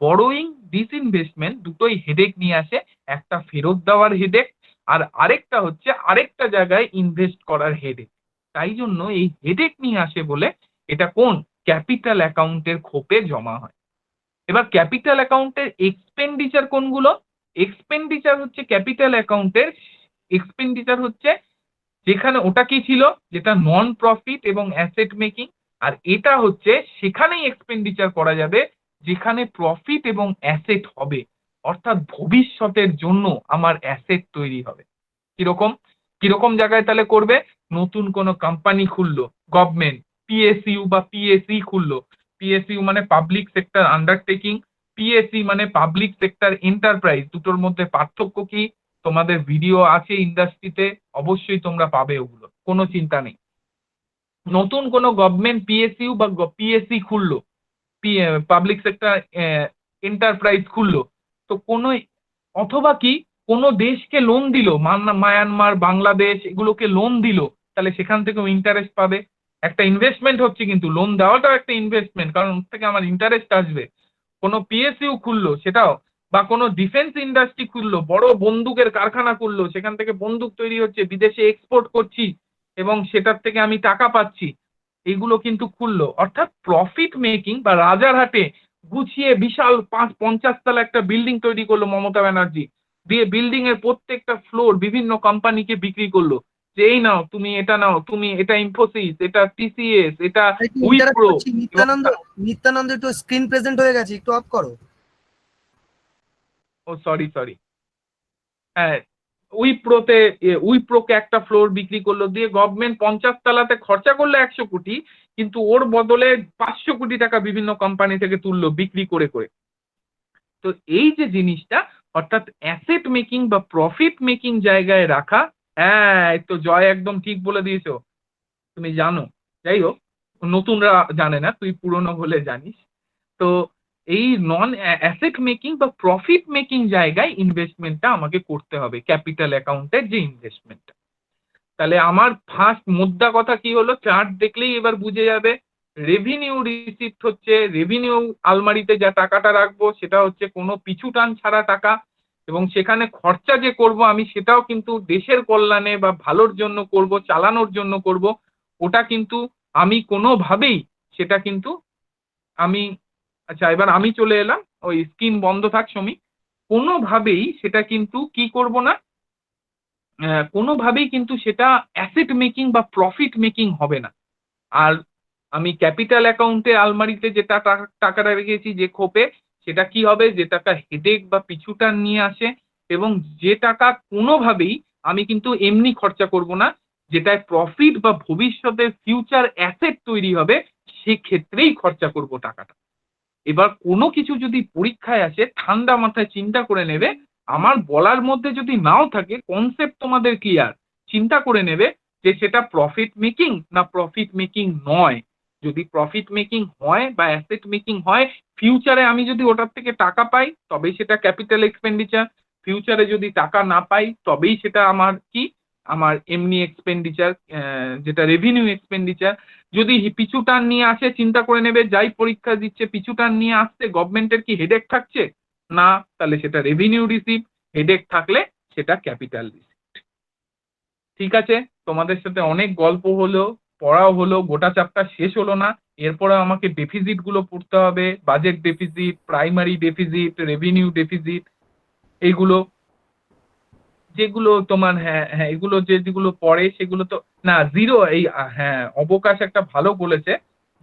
[SPEAKER 1] বড়োইং ডিসইনভেস্টমেন্ট দুটোই হেডেক নিয়ে আসে, একটা ফেরত দেওয়ার হেডেক, আর আরেকটা হচ্ছে আরেকটা জায়গায় ইনভেস্ট করার হেডেক। তাই জন্য এই হেডেক নিয়ে আসে বলে এটা কোন ক্যাপিটাল অ্যাকাউন্টের খোপে জমা হয়। এবার ক্যাপিটাল অ্যাকাউন্টের এক্সপেন্ডিচার কোনগুলো? এক্সপেন্ডিচার হচ্ছে ক্যাপিটাল অ্যাকাউন্টের এক্সপেন্ডিচার হচ্ছে যেখানে ওটা কি ছিল, যেটা নন প্রফিট এবং অ্যাসেট মেকিং। আর এটা হচ্ছে সেখানেই এক্সপেন্ডিচার করা যাবে যেখানে প্রফিট এবং অ্যাসেট হবে, অর্থাৎ ভবিষ্যতের জন্য আমার অ্যাসেট তৈরি হবে। কিরকম কিরকম জায়গায় তাহলে করবে? নতুন কোনো কোম্পানি খুললো গভর্নমেন্ট, পিএসইউ বা পিএসই খুললো। পিএসইউ মানে পাবলিক সেক্টর আন্ডারটেকিং, পিএসই মানে পাবলিক সেক্টর এন্টারপ্রাইজ। দুটোর মধ্যে পার্থক্য কি? তোমাদের ভিডিও আছে ইন্ডাস্ট্রিতে, অবশ্যই তোমরা পাবে, ওগুলো কোনো চিন্তা নেই। নতুন কোনো গভর্নমেন্ট পিএসইউ বা পিএসসি খুললো, পাবলিক সেক্টর এন্টারপ্রাইজ খুললো, তো কোনো, অথবা কি কোনো দেশকে লোন দিল, মায়ানমার, বাংলাদেশ, এগুলোকে লোন দিল, তাহলে সেখান থেকেও ইন্টারেস্ট পাবে। একটা ইনভেস্টমেন্ট হচ্ছে, কিন্তু লোন দেওয়াটাও একটা ইনভেস্টমেন্ট, কারণ ওর থেকে আমার ইন্টারেস্ট আসবে। কোনো পিএসইউ খুললো সেটাও, বা কোনো ডিফেন্স ইন্ডাস্ট্রি খুললো, বড় বন্দুকের কারখানা খুললো, সেখান থেকে বন্দুক তৈরি হচ্ছে, বিদেশে এক্সপোর্ট করছি এবং সেটার থেকে আমি টাকা পাচ্ছি, এগুলো কিন্তু খুললো। অর্থাৎ প্রফিট মেকিং, বা রাজারহাটে গুছিয়ে বিশাল 50 তলা একটা বিল্ডিং তৈরি করলো মমতা ব্যানার্জি, দিয়ে বিল্ডিং এর প্রত্যেকটা ফ্লোর বিভিন্ন কোম্পানিকে বিক্রি করলো, যে এই নাও তুমি এটা নাও, তুমি এটা ইনফোসিস, এটা টিসিএস, এটা
[SPEAKER 4] ইন্টারাপ্ট
[SPEAKER 1] উইপ্রো।
[SPEAKER 4] করছি, নিত্যানন্দ, নিত্যানন্দ একটু স্ক্রিন প্রেজেন্ট হয়ে গেছে, একটু অফ করো।
[SPEAKER 1] ও সরি সরি, হ্যাঁ, উইপ্রোতে, উইপ্রোকে একটা ফ্লোর বিক্রি করলো, দিয়ে গভর্নমেন্ট 50 তলাতে খরচা করলো 100 কোটি, কিন্তু ওর বদলে 500 কোটি টাকা বিভিন্ন কোম্পানি থেকে তুললো বিক্রি করে করে। তো এই যে জিনিসটা, অর্থাৎ অ্যাসেট মেকিং বা প্রফিট মেকিং জায়গায় রাখা। হ্যাঁ, এই তো জয় একদম ঠিক বলে দিয়েছো, তুমি জানো। যাই হোক, নতুনরা জানে না, তুই পুরনো হলে জানিস। তো এই নন অ্যাসেট মেকিং বা প্রফিট মেকিং জায়গায় ইনভেস্টমেন্টটা আমাকে করতে হবে, ক্যাপিটাল অ্যাকাউন্টের যে ইনভেস্টমেন্টটা। তাহলে আমার ফার্স্ট মোদ্দা কথা কি হলো, চার্ট দেখলেই এবার বুঝে যাবে। রেভিনিউ রিসিপ্ট হচ্ছে, রেভিনিউ আলমারিতে যা টাকাটা রাখবো সেটা হচ্ছে কোনো পিছু টান ছাড়া টাকা, এবং সেখানে খরচা যে করব আমি সেটাও কিন্তু দেশের কল্যাণে বা ভালোর জন্য করব, চালানোর জন্য করব। ওটা কিন্তু আমি কোনোভাবেই, সেটা কিন্তু আমি, আচ্ছা এবার আমি চলে এলাম, ওই স্ক্রিন বন্ধ থাক সমী। কোনোভাবেই সেটা কিন্তু কি করব না, কোনোভাবেই কিন্তু সেটা অ্যাসেট মেকিং বা প্রফিট মেকিং হবে না। আর আমি ক্যাপিটাল অ্যাকাউন্টে আলমারিতে যে টাকাটা রেখেছি যে খোপে, সেটা কি হবে, যে টাকা হেডেক বা পিছুটান নিয়ে আসে, এবং যে টাকা কোনোভাবেই আমি কিন্তু এমনি খরচা করব না, যেটায় প্রফিট বা ভবিষ্যতের ফিউচার অ্যাসেট তৈরি হবে, সেক্ষেত্রেই খরচা করব টাকাটা। এবার কোনো কিছু যদি পরীক্ষায় আসে, ঠান্ডা মাথায় চিন্তা করে নেবে, আমার বলার মধ্যে যদি নাও থাকে, কনসেপ্ট তোমাদের ক্লিয়ার, চিন্তা করে নেবে যে সেটা প্রফিট মেকিং না প্রফিট মেকিং নয়। যদি প্রফিট মেকিং হয় বা অ্যাসেট মেকিং হয়, ফিউচারে আমি যদি ওটার থেকে টাকা পাই তবেই সেটা ক্যাপিটাল এক্সপেন্ডিচার। ফিউচারে যদি টাকা না পাই তবেই সেটা আমার কি আমার এমনি এক্সপেন্ডিচার, যেটা রেভিনিউ এক্সপেন্ডিচার। যদি পিছু টান নিয়ে আসে চিন্তা করে নেবে, যাই পরীক্ষা দিচ্ছে পিছু টান নিয়ে আসছে, গভর্নমেন্টের কি হেডেক থাকছে না, তাহলে সেটা রেভিনিউ রিসিভ। হেডেক থাকলে সেটা ক্যাপিটাল রিসিভ। ঠিক আছে, তোমাদের সাথে অনেক গল্প হলো, পড়াও হলো, গোটা চ্যাপ্টার শেষ হলো না। এরপরে আমাকে ডেফিসিট গুলো পড়তে হবে, budget deficit, primary deficit, revenue deficit, এইগুলো যেগুলো তোমার, হ্যাঁ হ্যাঁ এগুলো যেগুলো পড়ে সেগুলো তো না জিরো, এই হ্যাঁ অবকাশ একটা ভালো বলেছে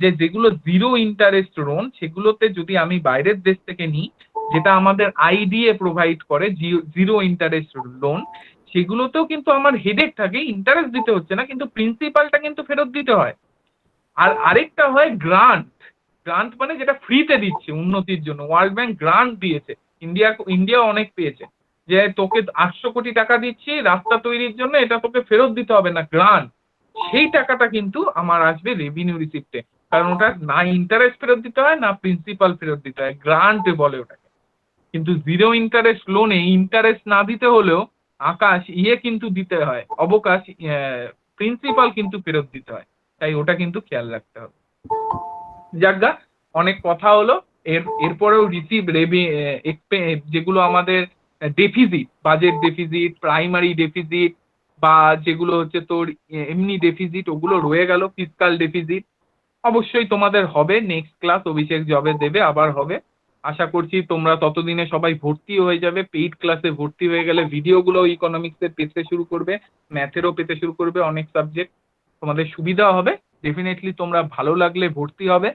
[SPEAKER 1] যে যেগুলো জিরো ইন্টারেস্ট লোন সেগুলোতে যদি আমি বাইরের দেশ থেকে নিই, যেটা আমাদের আইডিএ প্রোভাইড করে জিরো ইন্টারেস্ট লোন, সেগুলোতেও কিন্তু আমার হেডেক থাকে, ইন্টারেস্ট দিতে হচ্ছে না কিন্তু প্রিন্সিপালটা কিন্তু ফেরত দিতে হয়। আর আরেকটা হয় গ্রান্ট। গ্রান্ট মানে যেটা ফ্রিতে দিচ্ছে উন্নতির জন্য, ওয়ার্ল্ড ব্যাংক গ্রান্ট দিয়েছে, ইন্ডিয়া অনেক পেয়েছে, যে তোকে 800 কোটি টাকা দিচ্ছি রাস্তা তৈরির জন্য, এটা তোকে ফেরত দিতে হবে না, গ্রান্ট। সেই টাকাটা কিন্তু আমার আসবে রেভিনিউ রিসিপ্টে, কারণ ওটা না ইন্টারেস্ট ফেরত দিতে হয় না প্রিন্সিপাল ফেরত দিতে হয়, গ্রান্ট বলে ওটাকে। কিন্তু জিরো ইন্টারেস্ট লোনে ইন্টারেস্ট না দিতে হলেও আকাশ কিন্তু দিতে হয়, অবকাশ প্রিন্সিপাল কিন্তু ফেরত দিতে হয়, তাই ওটা কিন্তু খেয়াল রাখতে হবে। যাজ্ঞা অনেক কথা হলো। এরপরেও রিসিভ যেগুলো আমাদের deficit, budget deficit, primary deficit, বা যেগুলো হচ্ছে তোর এমনি ডেফিসিট, ওগুলো রয়ে গেল, ফিসকাল ডেফিসিট অবশ্যই তোমাদের হবে। নেক্সট ক্লাস অভিষেক যবে দেবে আবার হবে। আশা করছি তোমরা ততদিনে সবাই ভর্তি হয়ে যাবে, পেইড ক্লাসে ভর্তি হয়ে গেলে ভিডিওগুলো ইকোনমিক্সের পেতে শুরু করবে, ম্যাথেরও পেতে শুরু করবে, অনেক সাবজেক্ট তোমাদের সুবিধা হবে। ডেফিনেটলি তোমরা ভালো লাগলে ভর্তি হবে।